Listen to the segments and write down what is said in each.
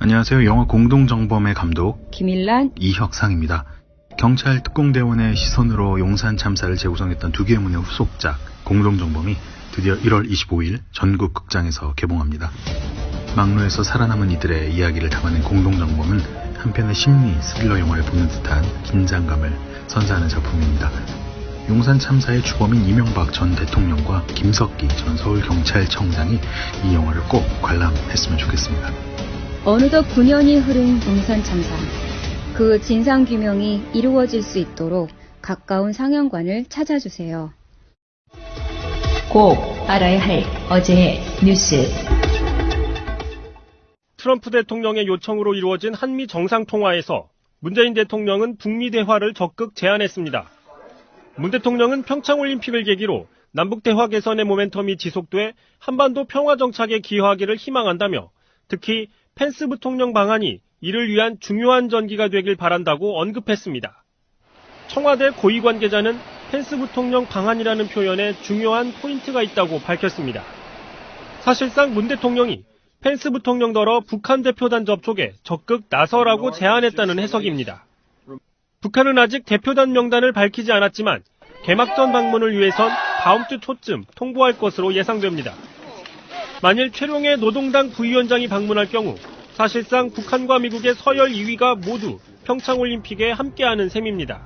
안녕하세요. 영화 공동정범의 감독 김일란, 이혁상입니다. 경찰 특공대원의 시선으로 용산 참사를 재구성했던 두 개문의 후속작 공동정범이 드디어 1월 25일 전국 극장에서 개봉합니다. 막루에서 살아남은 이들의 이야기를 담아낸 공동정범은 한편의 심리 스릴러 영화를 보는 듯한 긴장감을 선사하는 작품입니다. 용산 참사의 주범인 이명박 전 대통령과 김석기 전 서울경찰청장이 이 영화를 꼭 관람했으면 좋겠습니다. 어느덧 9년이 흐른 용산 참사. 그 진상규명이 이루어질 수 있도록 가까운 상영관을 찾아주세요. 꼭 알아야 할 어제의 뉴스. 트럼프 대통령의 요청으로 이루어진 한미 정상통화에서 문재인 대통령은 북미 대화를 적극 제안했습니다. 문 대통령은 평창올림픽을 계기로 남북대화 개선의 모멘텀이 지속돼 한반도 평화정착에 기여하기를 희망한다며 특히 펜스 부통령 방한이 이를 위한 중요한 전기가 되길 바란다고 언급했습니다. 청와대 고위 관계자는 펜스 부통령 방한이라는 표현에 중요한 포인트가 있다고 밝혔습니다. 사실상 문 대통령이 펜스 부통령더러 북한 대표단 접촉에 적극 나서라고 제안했다는 해석입니다. 북한은 아직 대표단 명단을 밝히지 않았지만 개막전 방문을 위해선 다음 주 초쯤 통보할 것으로 예상됩니다. 만일 최룡해 노동당 부위원장이 방문할 경우 사실상 북한과 미국의 서열 2위가 모두 평창올림픽에 함께하는 셈입니다.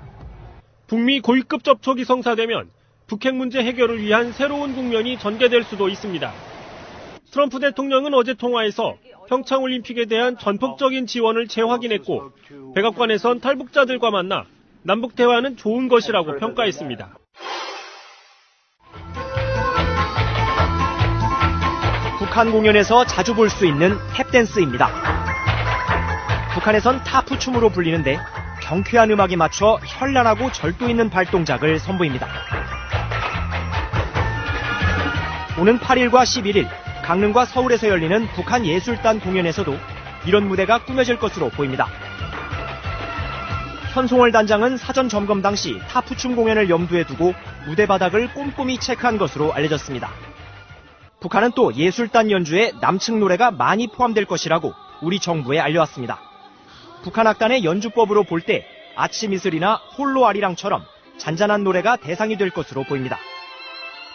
북미 고위급 접촉이 성사되면 북핵 문제 해결을 위한 새로운 국면이 전개될 수도 있습니다. 트럼프 대통령은 어제 통화에서 평창올림픽에 대한 전폭적인 지원을 재확인했고 백악관에선 탈북자들과 만나 남북 대화는 좋은 것이라고 평가했습니다. 북한 공연에서 자주 볼 수 있는 탭댄스입니다. 북한에선 타프춤으로 불리는데 경쾌한 음악에 맞춰 현란하고 절도 있는 발동작을 선보입니다. 오는 8일과 11일 강릉과 서울에서 열리는 북한 예술단 공연에서도 이런 무대가 꾸며질 것으로 보입니다. 현송월 단장은 사전 점검 당시 타프춤 공연을 염두에 두고 무대 바닥을 꼼꼼히 체크한 것으로 알려졌습니다. 북한은 또 예술단 연주에 남측 노래가 많이 포함될 것이라고 우리 정부에 알려왔습니다. 북한 악단의 연주법으로 볼 때 아침 이슬이나 홀로 아리랑처럼 잔잔한 노래가 대상이 될 것으로 보입니다.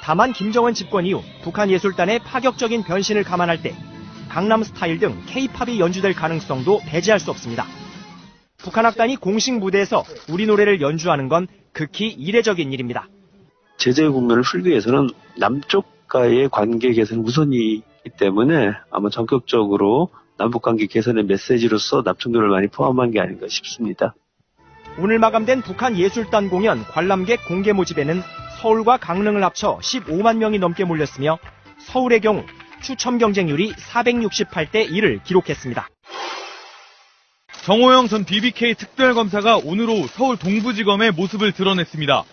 다만 김정은 집권 이후 북한 예술단의 파격적인 변신을 감안할 때 강남 스타일 등 K-팝이 연주될 가능성도 배제할 수 없습니다. 북한 악단이 공식 무대에서 우리 노래를 연주하는 건 극히 이례적인 일입니다. 제재 국면을 풀기 위해서는 남쪽과의 관계 개선 우선이기 때문에 아마 전격적으로 남북관계 개선의 메시지로서 남측 노래를 많이 포함한 게 아닌가 싶습니다. 오늘 마감된 북한 예술단 공연 관람객 공개 모집에는 서울과 강릉을 합쳐 15만 명이 넘게 몰렸으며 서울의 경우 추첨 경쟁률이 468대 1을 기록했습니다. 정호영 전 BBK 특별검사가 오늘 오후 서울 동부지검에 모습을 드러냈습니다.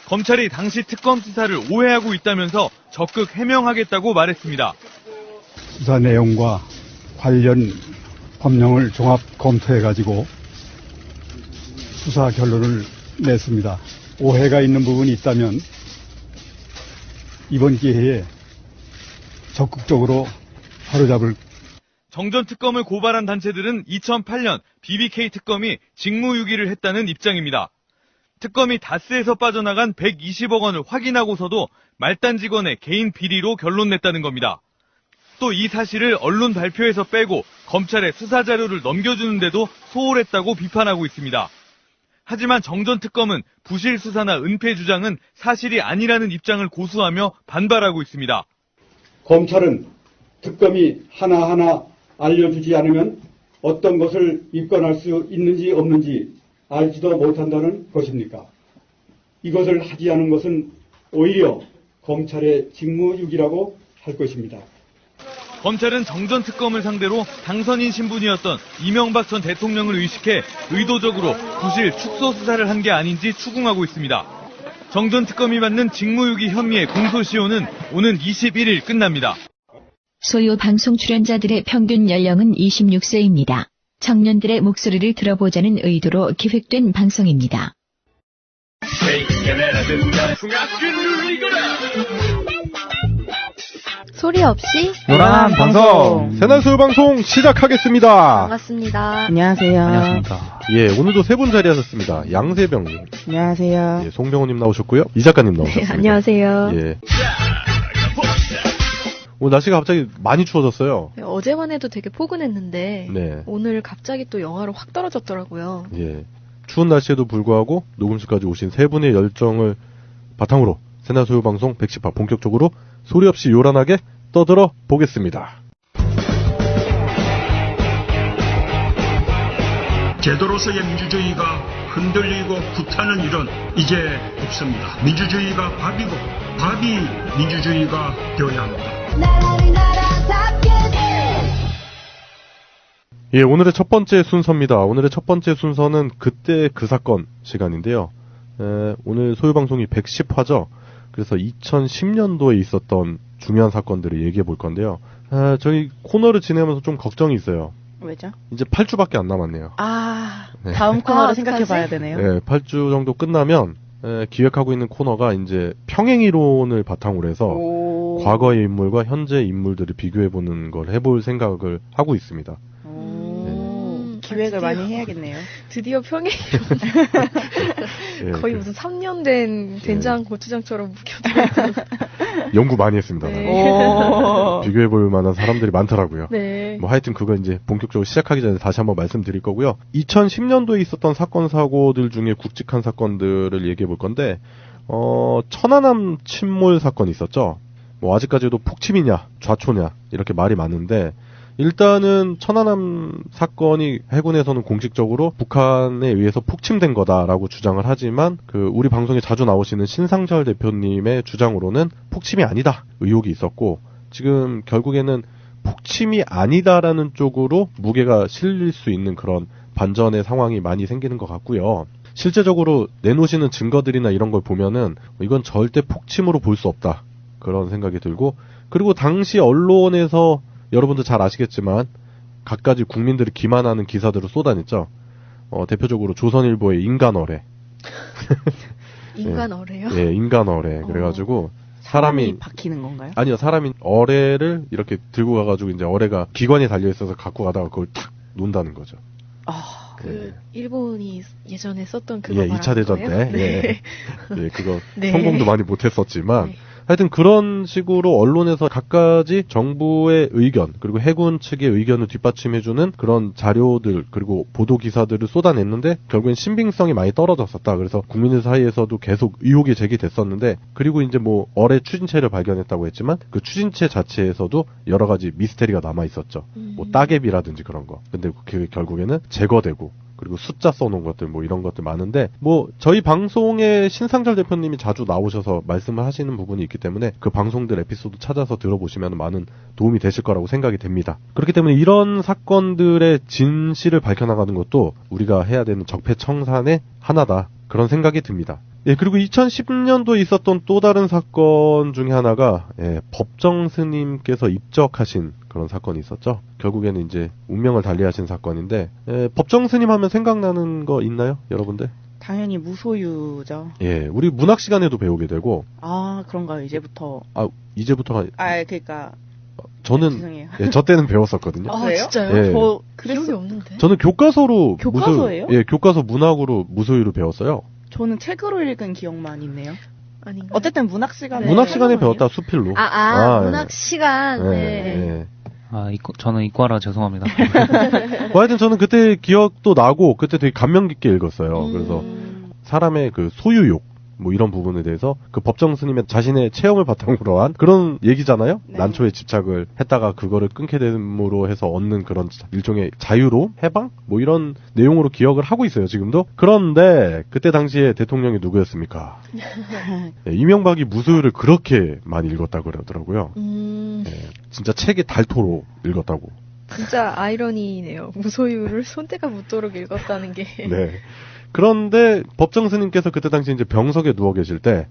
검찰이 당시 특검 수사를 오해하고 있다면서 적극 해명하겠다고 말했습니다. 수사 내용과 관련 법령을 종합 검토해가지고 수사 결론을 냈습니다. 오해가 있는 부분이 있다면 이번 기회에 적극적으로 바로잡을. 정 전 특검을 고발한 단체들은 2008년 BBK 특검이 직무유기를 했다는 입장입니다. 특검이 다스에서 빠져나간 120억 원을 확인하고서도 말단 직원의 개인 비리로 결론 냈다는 겁니다. 또 이 사실을 언론 발표에서 빼고 검찰에 수사 자료를 넘겨주는데도 소홀했다고 비판하고 있습니다. 하지만 정 전 특검은 부실 수사나 은폐 주장은 사실이 아니라는 입장을 고수하며 반발하고 있습니다. 검찰은 특검이 하나하나 알려주지 않으면 어떤 것을 입건할 수 있는지 없는지 알지도 못한다는 것입니까? 이것을 하지 않은 것은 오히려 검찰의 직무유기라고 할 것입니다. 검찰은 정 전 특검을 상대로 당선인 신분이었던 이명박 전 대통령을 의식해 의도적으로 부실 축소 수사를 한 게 아닌지 추궁하고 있습니다. 정 전 특검이 받는 직무유기 혐의의 공소시효는 오는 21일 끝납니다. 소요 방송 출연자들의 평균 연령은 26세입니다. 청년들의 목소리를 들어보자는 의도로 기획된 방송입니다. 소리 없이 요란한 방송 새날소유방송 시작하겠습니다. 반갑습니다. 안녕하세요. 안녕하십니까. 예, 오늘도 세 분 자리하셨습니다. 양세병님. 안녕하세요. 예, 송병호님 나오셨고요. 이 작가님 나오셨습니다. 안녕하세요. 예. 오늘 날씨가 갑자기 많이 추워졌어요. 네, 어제만 해도 되게 포근했는데 네. 오늘 갑자기 또 영하로 확 떨어졌더라고요. 예. 추운 날씨에도 불구하고 녹음실까지 오신 세 분의 열정을 바탕으로 새날소유방송 110화 본격적으로 소리 없이 요란하게 떠들어 보겠습니다. 제도로서의 민주주의가 흔들리고 구타는 일은 이제 없습니다. 민주주의가 밥이고 밥이 민주주의가 되어야 합니다. 예, 오늘의 첫 번째 순서입니다. 오늘의 첫 번째 순서는 그때 그 사건 시간인데요. 오늘 소유방송이 110화죠. 그래서 2010년도에 있었던 중요한 사건들을 얘기해 볼 건데요. 저희 코너를 진행하면서 좀 걱정이 있어요. 왜죠? 이제 8주밖에 안 남았네요. 네. 다음 코너를 생각해 봐야 어떡하지? 되네요. 네, 8주 정도 끝나면 기획하고 있는 코너가 이제 평행이론을 바탕으로 해서 과거의 인물과 현재 인물들을 비교해보는 걸 해볼 생각을 하고 있습니다. 기획을 많이 해야겠네요. 드디어 평행 예, 거의 무슨 3년 된 된장 고추장처럼 묵혀두고 연구 많이 했습니다. 네. 비교해볼 만한 사람들이 많더라고요. 네. 뭐 하여튼 그거 이제 본격적으로 시작하기 전에 다시 한번 말씀드릴 거고요. 2010년도에 있었던 사건 사고들 중에 굵직한 사건들을 얘기해 볼 건데 천안함 침몰 사건이 있었죠. 뭐 아직까지도 폭침이냐 좌초냐 이렇게 말이 많은데 일단은 천안함 사건이 해군에서는 공식적으로 북한에 의해서 폭침된 거다라고 주장을 하지만 우리 방송에 자주 나오시는 신상철 대표님의 주장으로는 폭침이 아니다 의혹이 있었고 지금 결국에는 폭침이 아니다라는 쪽으로 무게가 실릴 수 있는 그런 반전의 상황이 많이 생기는 것 같고요. 실제적으로 내놓으시는 증거들이나 이런 걸 보면은 이건 절대 폭침으로 볼 수 없다 그런 생각이 들고 그리고 당시 언론에서 여러분도 잘 아시겠지만 갖가지 국민들이 기만하는 기사들을 쏟아냈죠. 대표적으로 조선일보의 인간어뢰. 인간어뢰요? 예, 인간어뢰. 그래가지고 사람이 박히는 건가요? 아니요, 사람이 어뢰를 이렇게 들고 가가지고 이제 어뢰가 기관에 달려 있어서 갖고 가다가 그걸 탁 논다는 거죠. 일본이 예전에 썼던 그거 예, 말하는 2차 대전 거예요? 때. 네. 예, 그거 네. 성공도 많이 못했었지만. 네. 하여튼 그런 식으로 언론에서 갖가지 정부의 의견 그리고 해군 측의 의견을 뒷받침해주는 그런 자료들 그리고 보도 기사들을 쏟아냈는데 결국엔 신빙성이 많이 떨어졌었다. 그래서 국민들 사이에서도 계속 의혹이 제기됐었는데 그리고 이제 뭐 어뢰 추진체를 발견했다고 했지만 그 추진체 자체에서도 여러 가지 미스테리가 남아 있었죠. 뭐 따개비라든지 그런 거. 근데 그게 결국에는 제거되고 그리고 숫자 써놓은 것들 뭐 이런 것들 많은데 뭐 저희 방송에 신상철 대표님이 자주 나오셔서 말씀을 하시는 부분이 있기 때문에 그 방송들 에피소드 찾아서 들어보시면 많은 도움이 되실 거라고 생각이 됩니다. 그렇기 때문에 이런 사건들의 진실을 밝혀나가는 것도 우리가 해야 되는 적폐청산의 하나다 그런 생각이 듭니다. 예, 그리고 2010년도에 있었던 또 다른 사건 중에 하나가 법정 스님께서 입적하신 그런 사건이 있었죠. 결국에는 이제 운명을 달리하신 사건인데 법정 스님 하면 생각나는 거 있나요, 여러분들? 당연히 무소유죠. 예, 우리 문학 시간에도 배우게 되고. 아, 그런가요? 이제부터. 이제부터가. 그러니까. 저는 죄송해요. 예, 저 때는 배웠었거든요. 아, 진짜요? 예. 저 기억이 없는데. 저는 교과서로 교과서예요? 예, 교과서 문학으로 무소유를 배웠어요. 저는 책으로 읽은 기억만 있네요. 아닌가요? 어쨌든 문학 시간에 문학 시간에 배웠다 수필로. 문학 시간. 네. 저는 이과라 죄송합니다. 하여튼 저는 그때 기억도 나고 그때 되게 감명 깊게 읽었어요. 그래서 사람의 그 소유욕 뭐 이런 부분에 대해서 그 법정 스님의 자신의 체험을 바탕으로 한 그런 얘기잖아요. 네. 난초에 집착을 했다가 그거를 끊게 됨으로 해서 얻는 그런 일종의 자유로움, 해방 뭐 이런 내용으로 기억을 하고 있어요. 지금도. 그런데 그때 당시에 대통령이 누구였습니까? 이명박이 무소유를 그렇게 많이 읽었다고 그러더라고요. 진짜 책이 닳도록 읽었다고. 진짜 아이러니네요. 무소유를 손때가 묻도록 읽었다는 게. 네. 그런데 법정 스님께서 그때 당시 이제 병석에 누워 계실 때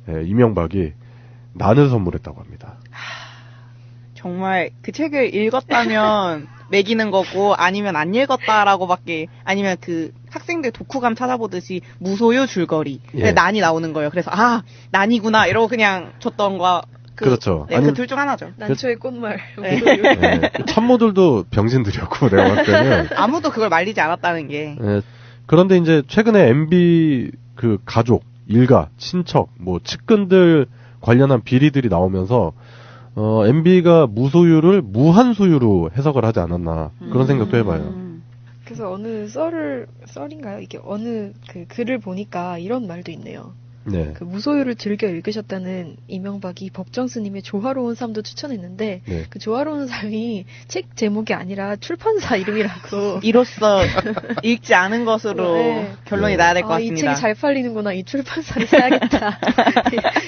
이명박이 난을 선물했다고 합니다. 정말 그 책을 읽었다면 매기는 거고 아니면 안 읽었다라고밖에 아니면 그 학생들 독후감 찾아보듯이 무소유 줄거리 난이 나오는 거예요. 그래서 난이구나 이러고 그냥 줬던 거 그렇죠. 네, 그 둘 중 하나죠. 난초의 꽃말. 네. 참모들도 병신들이었고 내가 봤을 때는 아무도 그걸 말리지 않았다는 게. 네. 그런데 이제 최근에 MB 그 가족, 일가, 친척, 뭐 측근들 관련한 비리들이 나오면서 MB가 무소유를 무한소유로 해석을 하지 않았나 그런 생각도 해봐요. 그래서 어느 썰인가요? 이게 어느 그 글을 보니까 이런 말도 있네요. 네. 그 무소유를 즐겨 읽으셨다는 이명박이 법정 스님의 조화로운 삶도 추천했는데 네. 그 조화로운 삶이 책 제목이 아니라 출판사 이름이라고 이로써 읽지 않은 것으로 네. 결론이 나야 될 것 같습니다. 이 책이 잘 팔리는구나. 이 출판사를 사야겠다.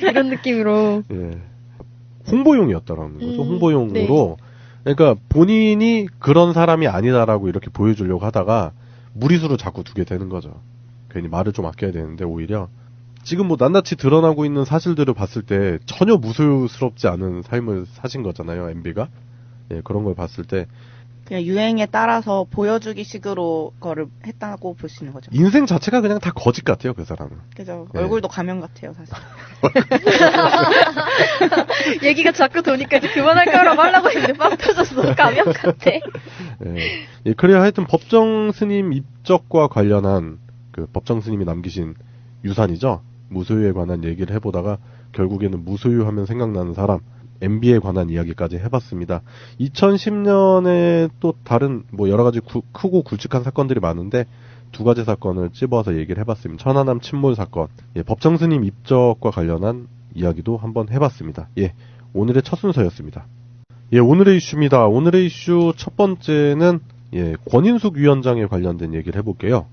이런 느낌으로. 네. 홍보용이었다라는 거죠. 홍보용으로. 네. 그러니까 본인이 그런 사람이 아니다라고 이렇게 보여주려고 하다가 무리수로 자꾸 두게 되는 거죠. 괜히 말을 좀 아껴야 되는데 오히려 지금 뭐 낱낱이 드러나고 있는 사실들을 봤을 때 전혀 무소유스럽지 않은 삶을 사신 거잖아요, MB가. 예, 그런 걸 봤을 때 그냥 유행에 따라서 보여주기 식으로 그거를 했다고 볼 수 있는 거죠. 인생 자체가 그냥 다 거짓 같아요, 그 사람은. 그죠. 네. 얼굴도 가면 같아요, 사실. 얘기가 자꾸 도니까 이제 그만할 거라고 하려고 했는데 빵 터졌어. 가면 같아. 예, 그래야 하여튼 법정 스님 입적과 관련한 그 법정 스님이 남기신 유산이죠. 무소유에 관한 얘기를 해보다가 결국에는 무소유하면 생각나는 사람 MB에 관한 이야기까지 해봤습니다. 2010년에 또 다른 뭐 여러 가지 크고 굵직한 사건들이 많은데 두 가지 사건을 찝어서 얘기를 해봤습니다. 천안함 침몰 사건, 예, 법정 스님 입적과 관련한 이야기도 한번 해봤습니다. 예, 오늘의 첫 순서였습니다. 예, 오늘의 이슈입니다. 오늘의 이슈 첫 번째는 예, 권인숙 위원장에 관련된 얘기를 해볼게요.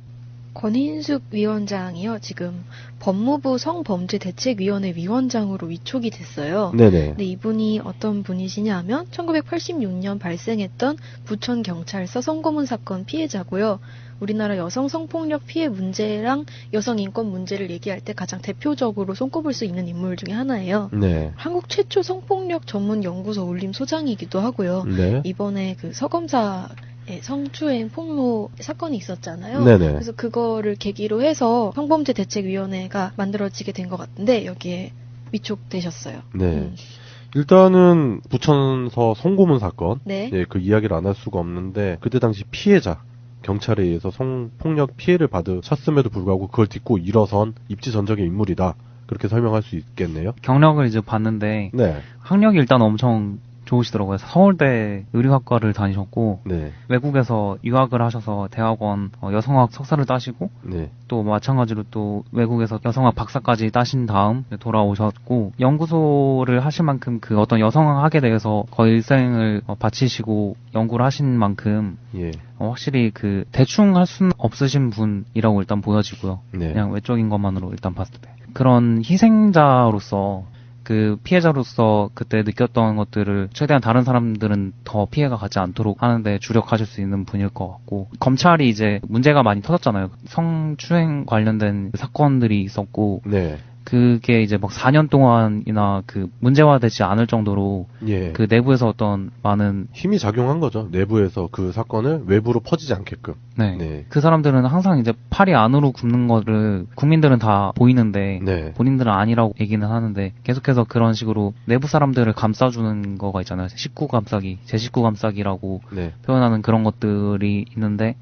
권인숙 위원장이요. 지금 법무부 성범죄대책위원회 위원장으로 위촉이 됐어요. 네네. 근데 이분이 어떤 분이시냐 하면 1986년 발생했던 부천경찰서 성고문 사건 피해자고요. 우리나라 여성 성폭력 피해 문제랑 여성 인권 문제를 얘기할 때 가장 대표적으로 손꼽을 수 있는 인물 중에 하나예요. 네. 한국 최초 성폭력 전문 연구소 울림 소장이기도 하고요. 네. 이번에 그 서검사 성추행 폭로 사건이 있었잖아요. 네네. 그래서 그거를 계기로 해서 성범죄대책위원회가 만들어지게 된 것 같은데 여기에 위촉되셨어요. 네. 일단은 부천서 성고문 사건, 네. 예, 그 이야기를 안 할 수가 없는데 그때 당시 피해자 경찰에 의해서 성폭력 피해를 받으셨음에도 불구하고 그걸 딛고 일어선 입지전적인 인물이다. 그렇게 설명할 수 있겠네요. 경력을 이제 봤는데 네. 학력이 일단 엄청 좋으시더라고요. 서울대 의류학과를 다니셨고 네. 외국에서 유학을 하셔서 대학원 여성학 석사를 따시고 네. 또 마찬가지로 또 외국에서 여성학 박사까지 따신 다음 돌아오셨고 연구소를 하실 만큼 그 어떤 여성학에 대해서 거의 일생을 바치시고 연구를 하신 만큼 예. 확실히 그 대충 할 수는 없으신 분이라고 일단 보여지고요. 네. 그냥 외적인 것만으로 일단 봤을 때 그런 희생자로서 그 피해자로서 그때 느꼈던 것들을 최대한 다른 사람들은 더 피해가 가지 않도록 하는데 주력하실 수 있는 분일 것 같고 검찰이 이제 문제가 많이 터졌잖아요. 성추행 관련된 사건들이 있었고 네. 그게 이제 막 4년 동안이나 그 문제화되지 않을 정도로 예. 그 내부에서 어떤 많은 힘이 작용한 거죠. 내부에서 그 사건을 외부로 퍼지지 않게끔. 네. 네. 그 사람들은 항상 이제 팔이 안으로 굽는 거를 국민들은 다 보이는데 네. 본인들은 아니라고 얘기는 하는데 계속해서 그런 식으로 내부 사람들을 감싸주는 거가 있잖아요. 식구 감싸기, 제 식구 감싸기라고 네. 표현하는 그런 것들이 있는데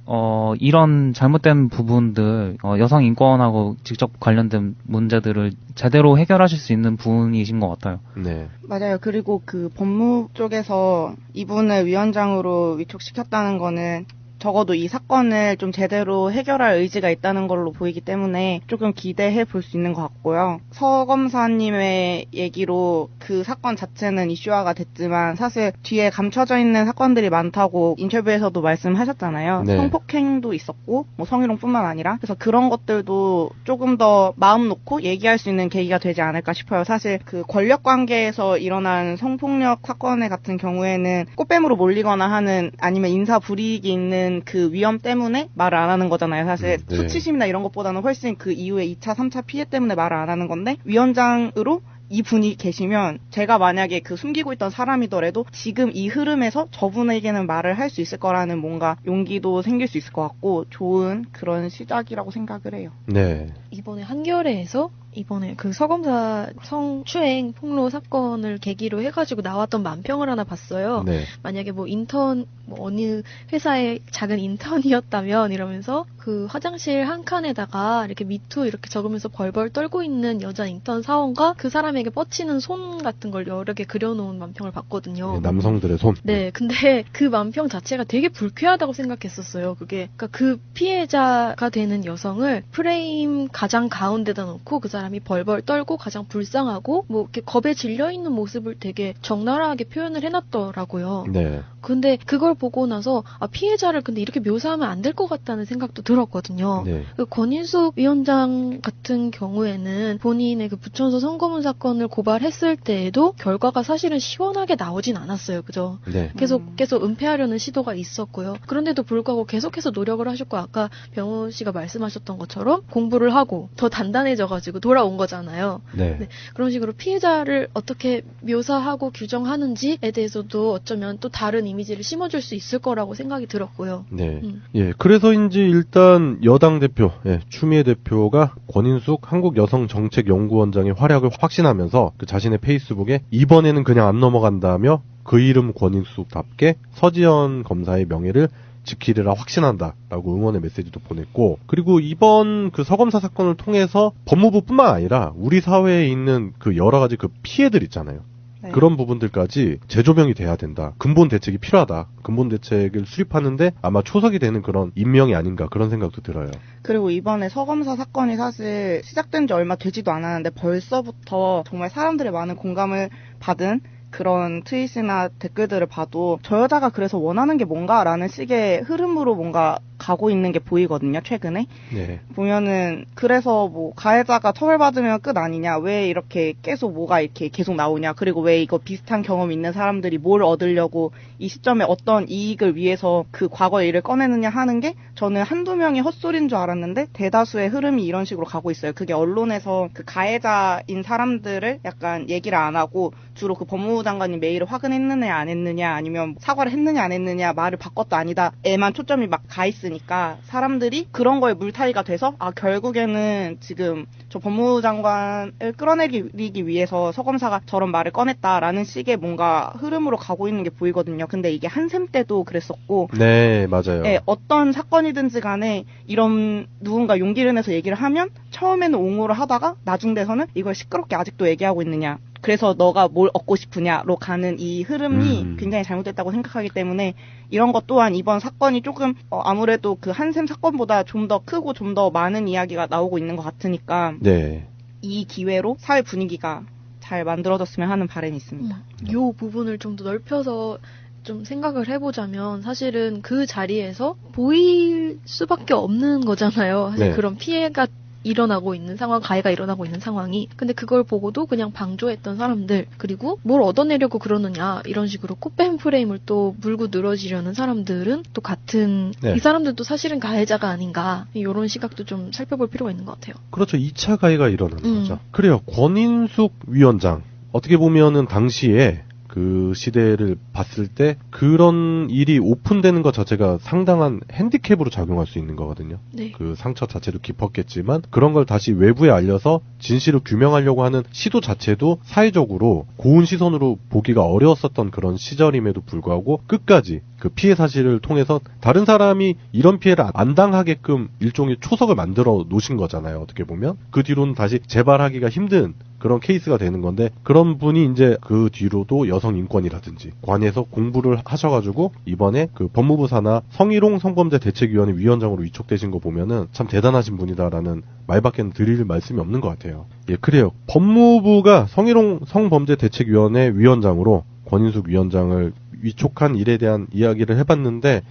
이런 잘못된 부분들 여성 인권하고 직접 관련된 문제들을 제대로 해결하실 수 있는 분이신 것 같아요. 네. 맞아요. 그리고 그 법무 쪽에서 이분을 위원장으로 위촉시켰다는 거는 적어도 이 사건을 좀 제대로 해결할 의지가 있다는 걸로 보이기 때문에 조금 기대해 볼 수 있는 것 같고요. 서 검사님의 얘기로 그 사건 자체는 이슈화가 됐지만 사실 뒤에 감춰져 있는 사건들이 많다고 인터뷰에서도 말씀하셨잖아요. 네. 성폭행도 있었고 뭐 성희롱뿐만 아니라 그래서 그런 것들도 조금 더 마음 놓고 얘기할 수 있는 계기가 되지 않을까 싶어요. 사실 그 권력 관계에서 일어난 성폭력 사건의 같은 경우에는 꽃뱀으로 몰리거나 하는 아니면 인사 불이익이 있는 그 위험 때문에 말을 안 하는 거잖아요. 사실 네. 수치심이나 이런 것보다는 훨씬 그 이후에 2차, 3차 피해 때문에 말을 안 하는 건데 위원장으로 이 분이 계시면 제가 만약에 그 숨기고 있던 사람이더라도 지금 이 흐름에서 저분에게는 말을 할 수 있을 거라는 뭔가 용기도 생길 수 있을 것 같고 좋은 그런 시작이라고 생각을 해요. 네. 이번에 한겨레에서 이번에 그 서검사 성추행 폭로 사건을 계기로 해가지고 나왔던 만평을 하나 봤어요. 네. 만약에 뭐 인턴, 뭐 어느 회사의 작은 인턴이었다면 이러면서 그 화장실 한 칸에다가 이렇게 미투 이렇게 적으면서 벌벌 떨고 있는 여자 인턴 사원과 그 사람에게 뻗치는 손 같은 걸 여러 개 그려놓은 만평을 봤거든요. 네, 남성들의 손. 네, 근데 그 만평 자체가 되게 불쾌하다고 생각했었어요. 그게 그러니까 그 피해자가 되는 여성을 프레임 가장 가운데다 놓고 그 사람이 벌벌 떨고 가장 불쌍하고 뭐 이렇게 겁에 질려 있는 모습을 되게 적나라하게 표현을 해놨더라고요. 네. 근데 그걸 보고 나서 피해자를 근데 이렇게 묘사하면 안 될 것 같다는 생각도 들었거든요. 네. 그 권인숙 위원장 같은 경우에는 본인의 그 부천서 성고문 사건을 고발했을 때에도 결과가 사실은 시원하게 나오진 않았어요. 그죠? 네. 계속 은폐하려는 시도가 있었고요. 그런데도 불구하고 계속해서 노력을 하셨고 아까 병호 씨가 말씀하셨던 것처럼 공부를 하고 더 단단해져가지고 돌아온 거잖아요. 네. 네. 그런 식으로 피해자를 어떻게 묘사하고 규정하는지에 대해서도 어쩌면 또 다른 이미지를 심어줄 수 있을 거라고 생각이 들었고요. 네. 예. 그래서인지 일단 여당 대표, 추미애 대표가 권인숙 한국여성정책연구원장의 활약을 확신하면서 그 자신의 페이스북에 이번에는 그냥 안 넘어간다며 그 이름 권인숙답게 서지현 검사의 명예를 지키리라 확신한다라고 응원의 메시지도 보냈고, 그리고 이번 그 서검사 사건을 통해서 법무부뿐만 아니라 우리 사회에 있는 그 여러 가지 그 피해들 있잖아요. 네. 그런 부분들까지 재조명이 돼야 된다. 근본 대책이 필요하다. 근본 대책을 수립하는데 아마 초석이 되는 그런 임명이 아닌가 그런 생각도 들어요. 그리고 이번에 서검사 사건이 사실 시작된 지 얼마 되지도 않았는데 벌써부터 정말 사람들의 많은 공감을 받은 그런 트윗이나 댓글들을 봐도 저 여자가 그래서 원하는 게 뭔가라는 식의 흐름으로 뭔가 가고 있는 게 보이거든요, 최근에. 네. 보면은 그래서 뭐 가해자가 처벌받으면 끝 아니냐, 왜 이렇게 계속 뭐가 이렇게 계속 나오냐, 그리고 왜 이거 비슷한 경험 있는 사람들이 뭘 얻으려고 이 시점에 어떤 이익을 위해서 그 과거의 일을 꺼내느냐 하는 게 저는 한두 명이 헛소리인 줄 알았는데 대다수의 흐름이 이런 식으로 가고 있어요. 그게 언론에서 그 가해자인 사람들을 약간 얘기를 안 하고 주로 그 법무부 장관이 메일을 확인했느냐 안 했느냐 아니면 사과를 했느냐 안 했느냐 말을 바꿨다 아니다에만 초점이 막 가 있으니까 사람들이 그런 거에 물타기가 돼서 결국에는 지금 저 법무부 장관을 끌어내리기 위해서 서검사가 저런 말을 꺼냈다라는 식의 뭔가 흐름으로 가고 있는 게 보이거든요. 근데 이게 한샘 때도 그랬었고 네, 맞아요. 어떤 사건이든지 간에 이런 누군가 용기를 내서 얘기를 하면 처음에는 옹호를 하다가 나중 돼서는 이걸 시끄럽게 아직도 얘기하고 있느냐, 그래서 너가 뭘 얻고 싶으냐로 가는 이 흐름이 굉장히 잘못됐다고 생각하기 때문에 이런 것 또한 이번 사건이 조금 아무래도 그 한샘 사건보다 좀 더 크고 좀 더 많은 이야기가 나오고 있는 것 같으니까 네. 이 기회로 사회 분위기가 잘 만들어졌으면 하는 바람이 있습니다. 이 부분을 좀 더 넓혀서 좀 생각을 해보자면 사실은 그 자리에서 보일 수밖에 없는 거잖아요. 사실 네. 그런 피해가 일어나고 있는 상황, 가해가 일어나고 있는 상황이. 근데 그걸 보고도 그냥 방조했던 사람들, 그리고 뭘 얻어내려고 그러느냐 이런 식으로 꽃뱀 프레임을 또 물고 늘어지려는 사람들은 또 같은 이 사람들도 사실은 가해자가 아닌가, 이런 시각도 좀 살펴볼 필요가 있는 것 같아요. 그렇죠. 2차 가해가 일어나는 거죠. 그래요. 권인숙 위원장 어떻게 보면은 당시에 그 시대를 봤을 때 그런 일이 오픈되는 것 자체가 상당한 핸디캡으로 작용할 수 있는 거거든요. 네. 그 상처 자체도 깊었겠지만 그런 걸 다시 외부에 알려서 진실을 규명하려고 하는 시도 자체도 사회적으로 고운 시선으로 보기가 어려웠었던 그런 시절임에도 불구하고 끝까지 그 피해 사실을 통해서 다른 사람이 이런 피해를 안 당하게끔 일종의 초석을 만들어 놓으신 거잖아요. 어떻게 보면 그 뒤로는 다시 재발하기가 힘든 그런 케이스가 되는 건데, 그런 분이 이제 그 뒤로도 여성 인권이라든지 관에서 공부를 하셔가지고 이번에 그 법무부 산하 성희롱 성범죄 대책위원회 위원장으로 위촉되신 거 보면은 참 대단하신 분이다라는 말밖에는 드릴 말씀이 없는 것 같아요. 예, 그래요. 법무부가 성희롱 성범죄 대책위원회 위원장으로 권인숙 위원장을 위촉한 일에 대한 이야기를 해봤는데,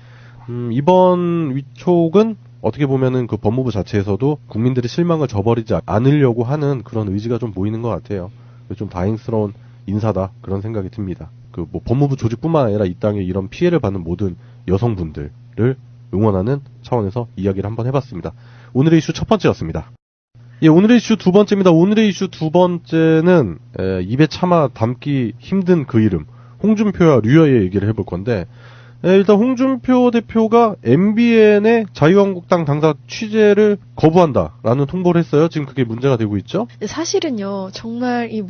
이번 위촉은 어떻게 보면은 그 법무부 자체에서도 국민들의 실망을 저버리지 않으려고 하는 그런 의지가 좀 보이는 것 같아요. 좀 다행스러운 인사다 그런 생각이 듭니다. 그 뭐 법무부 조직뿐만 아니라 이 땅에 이런 피해를 받는 모든 여성분들을 응원하는 차원에서 이야기를 한번 해봤습니다. 오늘의 이슈 첫 번째였습니다. 예, 오늘의 이슈 두 번째입니다. 오늘의 이슈 두 번째는 입에 참아 담기 힘든 그 이름, 홍준표와 류여의 얘기를 해볼 건데, 일단 홍준표 대표가 MBN의 자유한국당 당사 취재를 거부한다라는 통보를 했어요. 지금 그게 문제가 되고 있죠. 사실은요, 정말 이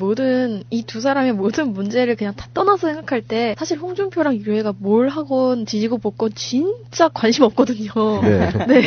두 사람의 모든 문제를 그냥 다 떠나서 생각할 때 사실 홍준표랑 유해가 뭘 하건 뒤지고 볶건 진짜 관심 없거든요. 네. 네.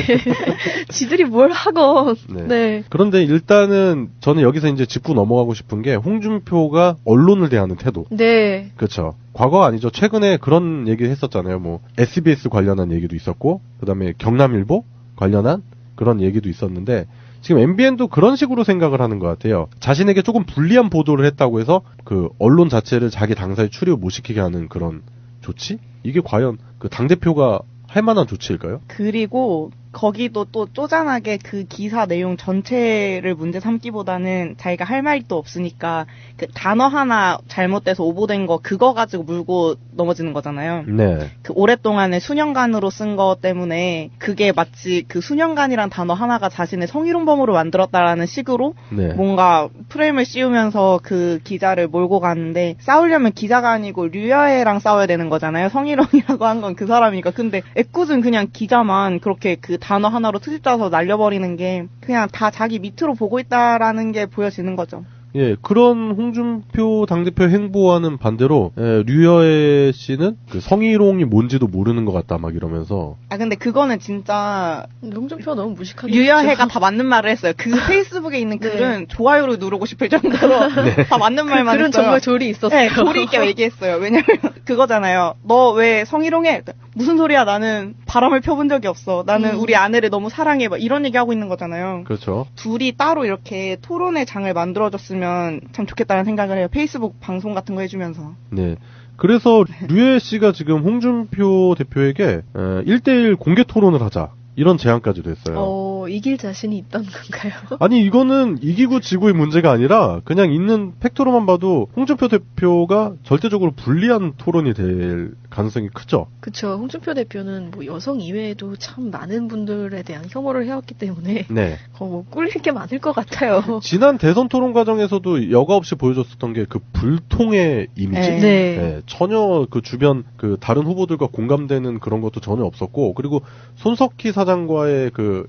지들이 뭘 하건. 네. 네. 그런데 일단은 저는 여기서 이제 짚고 넘어가고 싶은 게 홍준표가 언론을 대하는 태도. 네. 그렇죠. 과거 아니죠. 최근에 그런 얘기 했었잖아요. 뭐 SBS 관련한 얘기도 있었고, 그다음에 경남일보 관련한 그런 얘기도 있었는데 지금 MBN도 그런 식으로 생각을 하는 것 같아요. 자신에게 조금 불리한 보도를 했다고 해서 그 언론 자체를 자기 당사에 출입 못 시키게 하는 그런 조치? 이게 과연 그 당대표가 할 만한 조치일까요? 그리고 거기도 또 쪼잔하게 그 기사 내용 전체를 문제 삼기보다는 자기가 할 말도 없으니까 그 단어 하나 잘못돼서 오보된 거 그거 가지고 물고 넘어지는 거잖아요. 네. 그 오랫동안에 수년간으로 쓴 거 때문에 그게 마치 그 수년간이란 단어 하나가 자신의 성희롱범으로 만들었다라는 식으로 네. 뭔가 프레임을 씌우면서 그 기자를 몰고 가는데 싸우려면 기자가 아니고 류여해랑 싸워야 되는 거잖아요. 성희롱이라고 한 건 그 사람이니까. 근데 애꿎은 그냥 기자만 그렇게 그 단어 하나로 트집 짜서 날려버리는 게 그냥 다 자기 밑으로 보고 있다라는 게 보여지는 거죠. 예, 그런 홍준표 당대표 행보와는 반대로 류여애 씨는 그 성희롱이 뭔지도 모르는 것 같다 막 이러면서. 아 근데 그거는 진짜 홍준표가 너무 무식하게 류여애가 다 맞는 말을 했어요. 그 페이스북에 있는 글은 좋아요를 누르고 싶을 정도로 다 맞는 말만 글은 했어요. 정말 조리 있었어요. 네, 조리 있게 얘기했어요. 왜냐면 그거잖아요. 너 왜 성희롱해? 무슨 소리야? 나는 바람을 펴본 적이 없어. 나는 우리 아내를 너무 사랑해. 막 이런 얘기하고 있는 거잖아요. 그렇죠. 둘이 따로 이렇게 토론의 장을 만들어줬으면 참 좋겠다는 생각을 해요. 페이스북 방송 같은 거 해주면서. 네. 그래서 류혜 씨가 지금 홍준표 대표에게 1대1 공개 토론을 하자. 이런 제안까지도 했어요. 이길 자신이 있던 건가요? 아니 이거는 이기고 지고의 문제가 아니라 그냥 있는 팩토로만 봐도 홍준표 대표가 절대적으로 불리한 토론이 될 가능성이 크죠. 그렇죠. 홍준표 대표는 뭐 여성 이외에도 참 많은 분들에 대한 혐오를 해왔기 때문에 네. 뭐 꿀릴 게 많을 것 같아요. 지난 대선 토론 과정에서도 여과 없이 보여줬었던 게 그 불통의 이미지. 네. 네, 전혀 그 주변 그 다른 후보들과 공감되는 그런 것도 전혀 없었고, 그리고 손석희 사장과의 그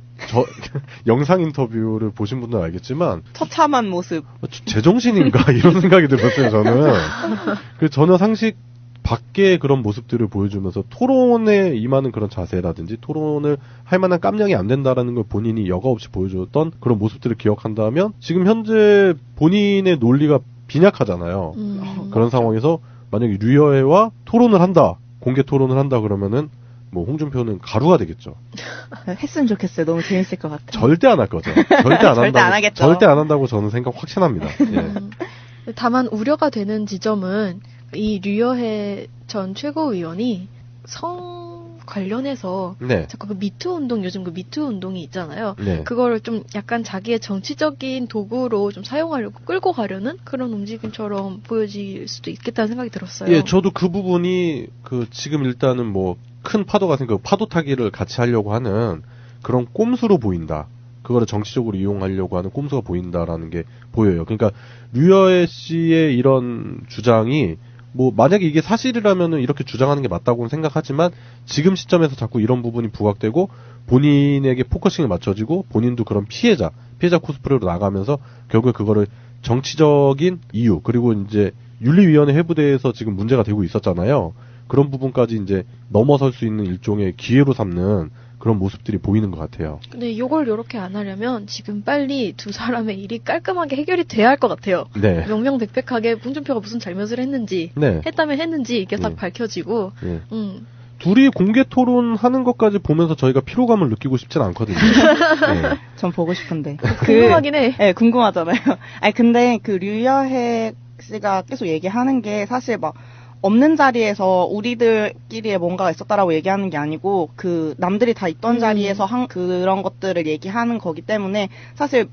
영상 인터뷰를 보신 분들은 알겠지만 처참한 모습. 제정신인가 이런 생각이 들었어요. 저는 그 전혀 상식 밖의 그런 모습들을 보여주면서 토론에 임하는 그런 자세라든지 토론을 할 만한 깜냥이 안 된다라는 걸 본인이 여과 없이 보여줬던 그런 모습들을 기억한다면 지금 현재 본인의 논리가 빈약하잖아요. 그런 상황에서 만약에 류여애와 토론을 한다, 공개 토론을 한다 그러면은 뭐 홍준표는 가루가 되겠죠. 했으면 좋겠어요. 너무 재밌을 것 같아요. 절대 안 할 거죠. 절대 안 절대 한다고. 안 하겠죠. 절대 안 한다고 저는 생각 확신합니다. 예. 다만 우려가 되는 지점은 이 류여해 전 최고위원이 성 관련해서 네. 자꾸 그 미투 운동, 요즘 그 미투 운동이 있잖아요. 네. 그거를 좀 약간 자기의 정치적인 도구로 좀 사용하려고 끌고 가려는 그런 움직임처럼 보여질 수도 있겠다는 생각이 들었어요. 예, 저도 그 부분이 그 지금 일단은 뭐 큰 파도가 생겨 파도 타기를 같이 하려고 하는 그런 꼼수로 보인다. 그거를 정치적으로 이용하려고 하는 꼼수가 보인다라는 게 보여요. 그러니까 류여애 씨의 이런 주장이 뭐 만약에 이게 사실이라면은 이렇게 주장하는 게 맞다고는 생각하지만 지금 시점에서 자꾸 이런 부분이 부각되고 본인에게 포커싱이 맞춰지고 본인도 그런 피해자 코스프레로 나가면서 결국에 그거를 정치적인 이유 그리고 이제 윤리위원회 회부대에서 지금 문제가 되고 있었잖아요. 그런 부분까지 이제 넘어설 수 있는 일종의 기회로 삼는 그런 모습들이 보이는 것 같아요. 근데 이걸 이렇게 안 하려면 지금 빨리 두 사람의 일이 깔끔하게 해결이 돼야 할 것 같아요. 네. 명명백백하게 홍준표가 무슨 잘못을 했는지, 네. 했다면 했는지 이게 다 네. 밝혀지고. 네. 둘이 공개 토론하는 것까지 보면서 저희가 피로감을 느끼고 싶진 않거든요. 네. 전 보고 싶은데. 궁금하긴 해. 네, 궁금하잖아요. 아니 근데 그 류여해 씨가 계속 얘기하는 게 사실 막 없는 자리에서 우리들끼리의 뭔가가 있었다라고 얘기하는 게 아니고 그 남들이 다 있던 자리에서 그런 것들을 얘기하는 거기 때문에 사실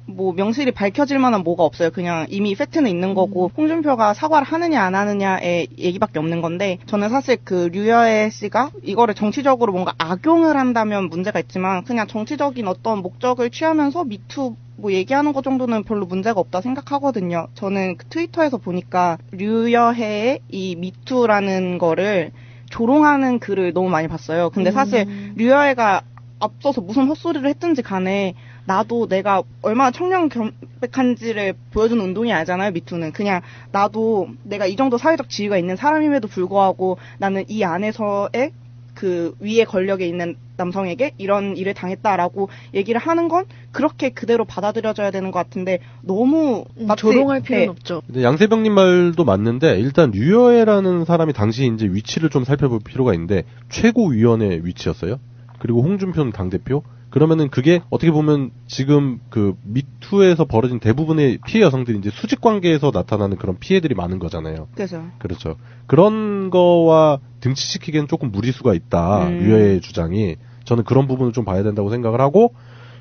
뭐 명실이 밝혀질 만한 뭐가 없어요. 그냥 이미 팩트는 있는 거고 홍준표가 사과를 하느냐 안 하느냐의 얘기밖에 없는 건데 저는 사실 그 류여애 씨가 이거를 정치적으로 뭔가 악용을 한다면 문제가 있지만 그냥 정치적인 어떤 목적을 취하면서 미투 뭐 얘기하는 것 정도는 별로 문제가 없다 생각하거든요. 저는 그 트위터에서 보니까 류여해의 이 미투라는 거를 조롱하는 글을 너무 많이 봤어요. 근데 사실 류여해가 앞서서 무슨 헛소리를 했든지 간에 나도 내가 얼마나 청렴경백한지를 보여주는 운동이 아니잖아요, 미투는. 그냥 나도 내가 이 정도 사회적 지위가 있는 사람임에도 불구하고 나는 이 안에서의 그 위에 권력에 있는 남성에게 이런 일을 당했다라고 얘기를 하는 건 그렇게 그대로 받아들여져야 되는 것 같은데 너무 조롱할 필요는 없죠. 근데 양세병님 말도 맞는데 일단 류여애라는 사람이 당시 이제 위치를 좀 살펴볼 필요가 있는데 최고위원회 위치였어요. 그리고 홍준표는 당대표. 그러면은 그게 어떻게 보면 지금 그 미투에서 벌어진 대부분의 피해 여성들이 이제 수직 관계에서 나타나는 그런 피해들이 많은 거잖아요. 그렇죠. 그런 거와 등치시키기엔 조금 무리수가 있다. 류여애의 주장이. 저는 그런 부분을 좀 봐야 된다고 생각을 하고,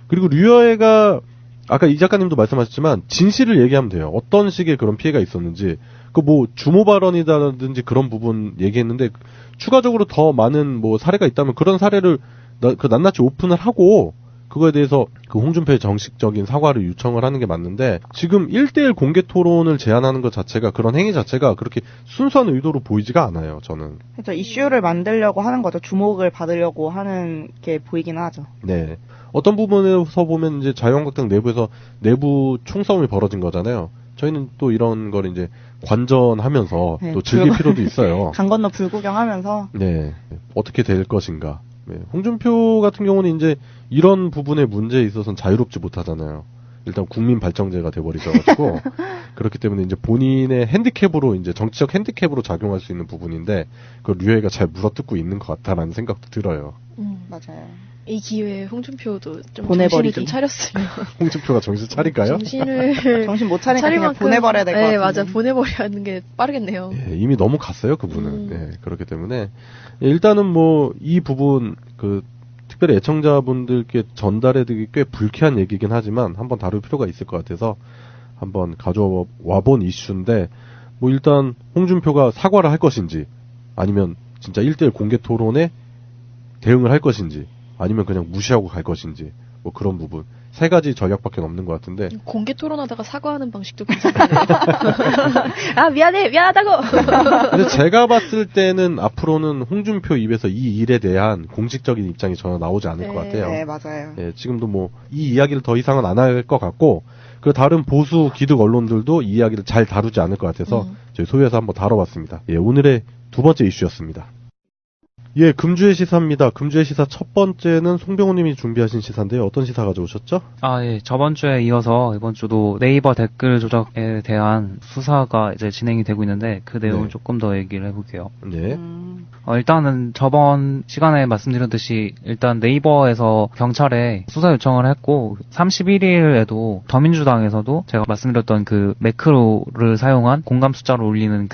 그리고 류여애가 아까 이 작가님도 말씀하셨지만 진실을 얘기하면 돼요. 어떤 식의 그런 피해가 있었는지. 그 뭐 주모 발언이라든지 그런 부분 얘기했는데 추가적으로 더 많은 뭐 사례가 있다면 그런 사례를 낱낱이 오픈을 하고 그거에 대해서 그 홍준표의 정식적인 사과를 요청을 하는 게 맞는데 지금 1대1 공개 토론을 제안하는 것 자체가 그런 행위 자체가 그렇게 순수한 의도로 보이지가 않아요. 저는. 그렇죠. 이슈를 만들려고 하는 거죠. 주목을 받으려고 하는 게 보이긴 하죠. 네. 어떤 부분에서 보면 이제 자유한국당 내부에서 내부 총싸움이 벌어진 거잖아요. 저희는 또 이런 걸 이제 관전하면서 또 즐길 필요도 있어요. 강 건너 불구경하면서. 네. 어떻게 될 것인가. 네. 홍준표 같은 경우는 이제 이런 부분의 문제에 있어서는 자유롭지 못하잖아요. 일단 국민 발정제가 돼버리셔가지고 그렇기 때문에 이제 본인의 핸디캡으로 이제 정치적 핸디캡으로 작용할 수 있는 부분인데 그 류여애가 잘 물어뜯고 있는 것 같다라는 생각도 들어요. 맞아요. 이 기회에 홍준표도 좀 보내버리기. 정신을 좀 차렸으면. 홍준표가 정신 차릴까요? 정신 못 차리니까 그냥 보내버려야 될 것 같은데. 네, 맞아. 보내버려야 하는 게 빠르겠네요. 예, 이미 너무 갔어요, 그분은. 예, 그렇기 때문에 일단은 뭐 이 부분 그 특별히 애청자분들께 전달해드리기 꽤 불쾌한 얘기긴 하지만 한번 다룰 필요가 있을 것 같아서 한번 가져와 본 이슈인데 뭐 일단 홍준표가 사과를 할 것인지 아니면 진짜 1대1 공개 토론에 대응을 할 것인지 아니면 그냥 무시하고 갈 것인지 뭐 그런 부분 세 가지 전략밖에 없는 것 같은데 공개 토론하다가 사과하는 방식도 괜찮네요. 아 미안하다고. 근데 제가 봤을 때는 앞으로는 홍준표 입에서 이 일에 대한 공식적인 입장이 전혀 나오지 않을 것 같아요. 네, 맞아요. 예, 지금도 뭐 이 이야기를 더 이상은 안 할 것 같고 그 다른 보수 기득 언론들도 이 이야기를 잘 다루지 않을 것 같아서 저희 소위에서 한번 다뤄봤습니다. 예, 오늘의 두 번째 이슈였습니다. 예, 금주의 시사입니다. 금주의 시사 첫 번째는 송병호님이 준비하신 시사인데요. 어떤 시사 가져오셨죠? 예. 저번 주에 이어서 이번 주도 네이버 댓글 조작에 대한 수사가 이제 진행이 되고 있는데 그 내용을 조금 더 얘기를 해볼게요. 네. 일단은 저번 시간에 말씀드렸듯이 일단 네이버에서 경찰에 수사 요청을 했고 31일에도 더민주당에서도 제가 말씀드렸던 그 매크로를 사용한 공감 숫자를 올리는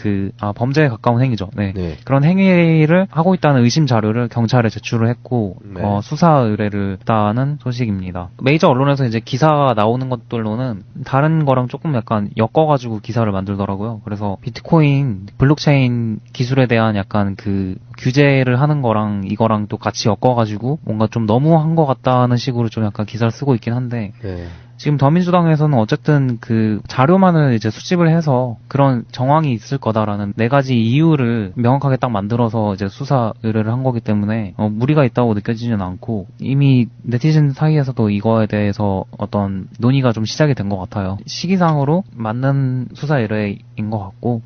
범죄에 가까운 행위죠. 네. 그런 행위를 하고 있다는 의심 자료를 경찰에 제출을 했고 수사 의뢰를 했다는 소식입니다. 메이저 언론에서 이제 기사가 나오는 것들로는 다른 거랑 조금 약간 엮어가지고 기사를 만들더라고요. 그래서 비트코인 블록체인 기술에 대한 약간 그 규제를 하는 거랑 이거랑 또 같이 엮어가지고 뭔가 좀 너무한 것 같다는 식으로 좀 약간 기사를 쓰고 있긴 한데 지금 더민주당에서는 어쨌든 그 자료만을 이제 수집을 해서 그런 정황이 있을 거다라는 4가지 이유를 명확하게 딱 만들어서 이제 수사 의뢰를 한 거기 때문에 무리가 있다고 느껴지지는 않고 이미 네티즌 사이에서도 이거에 대해서 어떤 논의가 좀 시작이 된 것 같아요. 시기상으로 맞는 수사 의뢰인 것 같고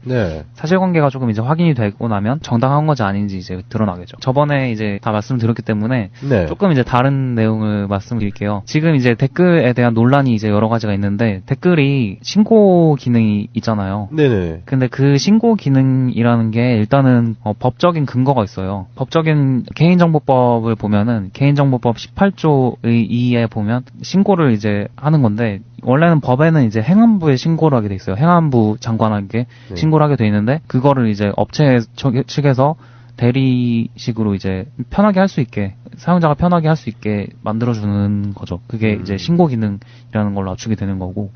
사실관계가 조금 이제 확인이 되고 나면 정당한 건지 아닌지 이제 드러나겠죠. 저번에 이제 다 말씀드렸기 때문에 조금 이제 다른 내용을 말씀드릴게요. 지금 이제 댓글에 대한 논란이 이제 여러 가지가 있는데 댓글이 신고 기능이 있잖아요. 네네. 근데 그 신고 기능이라는 게 일단은 법적인 근거가 있어요. 법적인 개인정보법을 보면은 개인정보법 18조의 2에 보면 신고를 이제 하는 건데 원래는 법에는 이제 행안부에 신고를 하게 돼 있어요. 행안부 장관에게 신고를 하게 돼 있는데 그거를 이제 업체 측에서 대리식으로 이제 편하게 할 수 있게 사용자가 편하게 할 수 있게 만들어주는 거죠. 그게 이제 신고 기능이라는 걸로 압축이 되는 거고.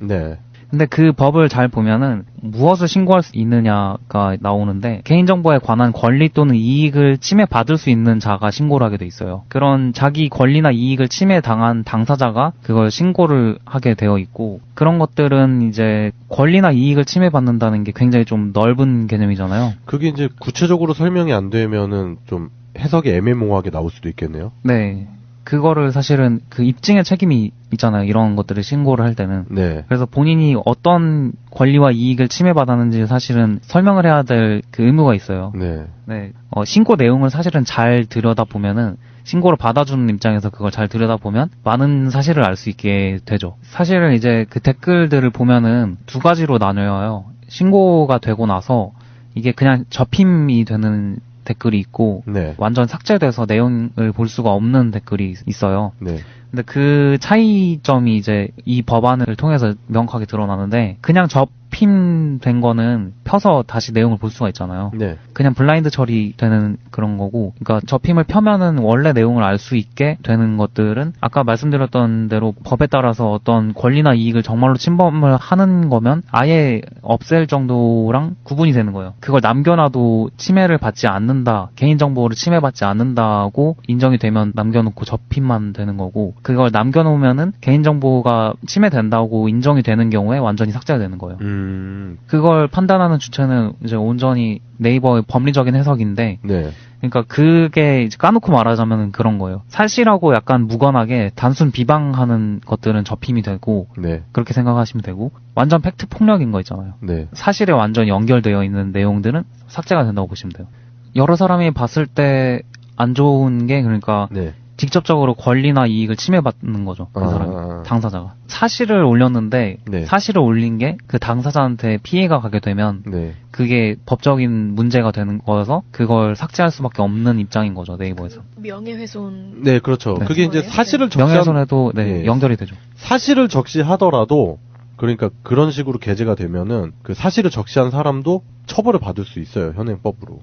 근데 그 법을 잘 보면은 무엇을 신고할 수 있느냐가 나오는데 개인정보에 관한 권리 또는 이익을 침해받을 수 있는 자가 신고를 하게 돼 있어요. 그런 자기 권리나 이익을 침해당한 당사자가 그걸 신고를 하게 되어 있고 그런 것들은 이제 권리나 이익을 침해받는다는 게 굉장히 좀 넓은 개념이잖아요. 그게 이제 구체적으로 설명이 안 되면은 좀 해석이 애매모호하게 나올 수도 있겠네요. 네. 그거를 사실은 그 입증의 책임이 있잖아요. 이런 것들을 신고를 할 때는. 네. 그래서 본인이 어떤 권리와 이익을 침해받았는지 사실은 설명을 해야 될 그 의무가 있어요. 네. 네. 신고 내용을 사실은 잘 들여다보면은 신고를 받아주는 입장에서 그걸 잘 들여다보면 많은 사실을 알 수 있게 되죠. 사실은 이제 그 댓글들을 보면은 두 가지로 나뉘어요. 신고가 되고 나서 이게 그냥 접힘이 되는 댓글이 있고 네. 완전 삭제돼서 내용을 볼 수가 없는 댓글이 있어요. 네. 근데 그 차이점이 이제 이 법안을 통해서 명확하게 드러나는데 그냥 접힘된 거는 펴서 다시 내용을 볼 수가 있잖아요. 네. 그냥 블라인드 처리되는 그런 거고, 그러니까 접힘을 펴면은 원래 내용을 알 수 있게 되는 것들은 아까 말씀드렸던 대로 법에 따라서 어떤 권리나 이익을 정말로 침범을 하는 거면 아예 없앨 정도랑 구분이 되는 거예요. 그걸 남겨놔도 침해를 받지 않는다, 개인정보를 침해받지 않는다고 인정이 되면 남겨놓고 접힘만 되는 거고, 그걸 남겨놓으면은 개인정보가 침해된다고 인정이 되는 경우에 완전히 삭제가 되는 거예요. 그걸 판단하는 주체는 이제 온전히 네이버의 법리적인 해석인데, 네. 그러니까 그게 이제 까놓고 말하자면 그런 거예요. 사실하고 약간 무관하게 단순 비방하는 것들은 접힘이 되고, 네. 그렇게 생각하시면 되고, 완전 팩트 폭력인 거 있잖아요. 네. 사실에 완전 연결되어 있는 내용들은 삭제가 된다고 보시면 돼요. 여러 사람이 봤을 때 안 좋은 게, 그러니까 네. 직접적으로 권리나 이익을 침해받는 거죠. 그 사람이. 당사자가. 사실을 올렸는데, 네. 사실을 올린 게 그 당사자한테 피해가 가게 되면, 네. 그게 법적인 문제가 되는 거여서 그걸 삭제할 수밖에 없는 입장인 거죠, 네이버에서. 명예훼손. 네, 그렇죠. 네. 그게 이제 사실을 적시한 명예훼손에도 네, 예. 연결이 되죠. 사실을 적시하더라도 그러니까 그런 식으로 게재가 되면은 그 사실을 적시한 사람도 처벌을 받을 수 있어요, 현행법으로.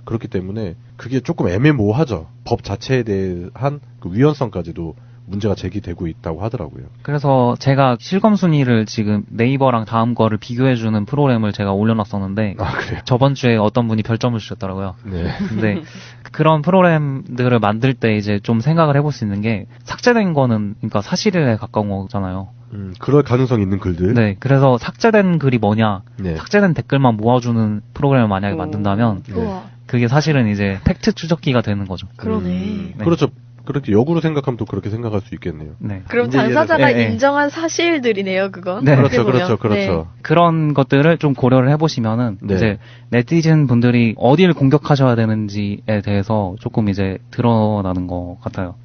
그렇기 때문에 그게 조금 애매모호하죠. 법 자체에 대한 그 위헌성까지도 문제가 제기되고 있다고 하더라고요. 그래서 제가 실검 순위를 지금 네이버랑 다음 거를 비교해주는 프로그램을 제가 올려놨었는데, 그래요? 저번 주에 어떤 분이 별점을 주셨더라고요. 네. 근데 그런 프로그램들을 만들 때 이제 좀 생각을 해볼 수 있는 게, 삭제된 거는 그러니까 사실에 가까운 거잖아요. 그럴 가능성이 있는 글들. 네, 그래서 삭제된 글이 뭐냐, 네. 삭제된 댓글만 모아주는 프로그램을 만약에 만든다면, 우와. 그게 사실은 이제 팩트 추적기가 되는 거죠. 그러네. 네. 그렇죠. 그렇게 역으로 생각하면 또 그렇게 생각할 수 있겠네요. 네. 그럼 이제 당사자가 네, 네. 인정한 사실들이네요, 그건. 네. 그렇죠, 어떻게 보면. 그렇죠. 네. 그런 것들을 좀 고려를 해보시면은, 네. 이제, 네티즌 분들이 어디를 공격하셔야 되는지에 대해서 조금 이제 드러나는 것 같아요.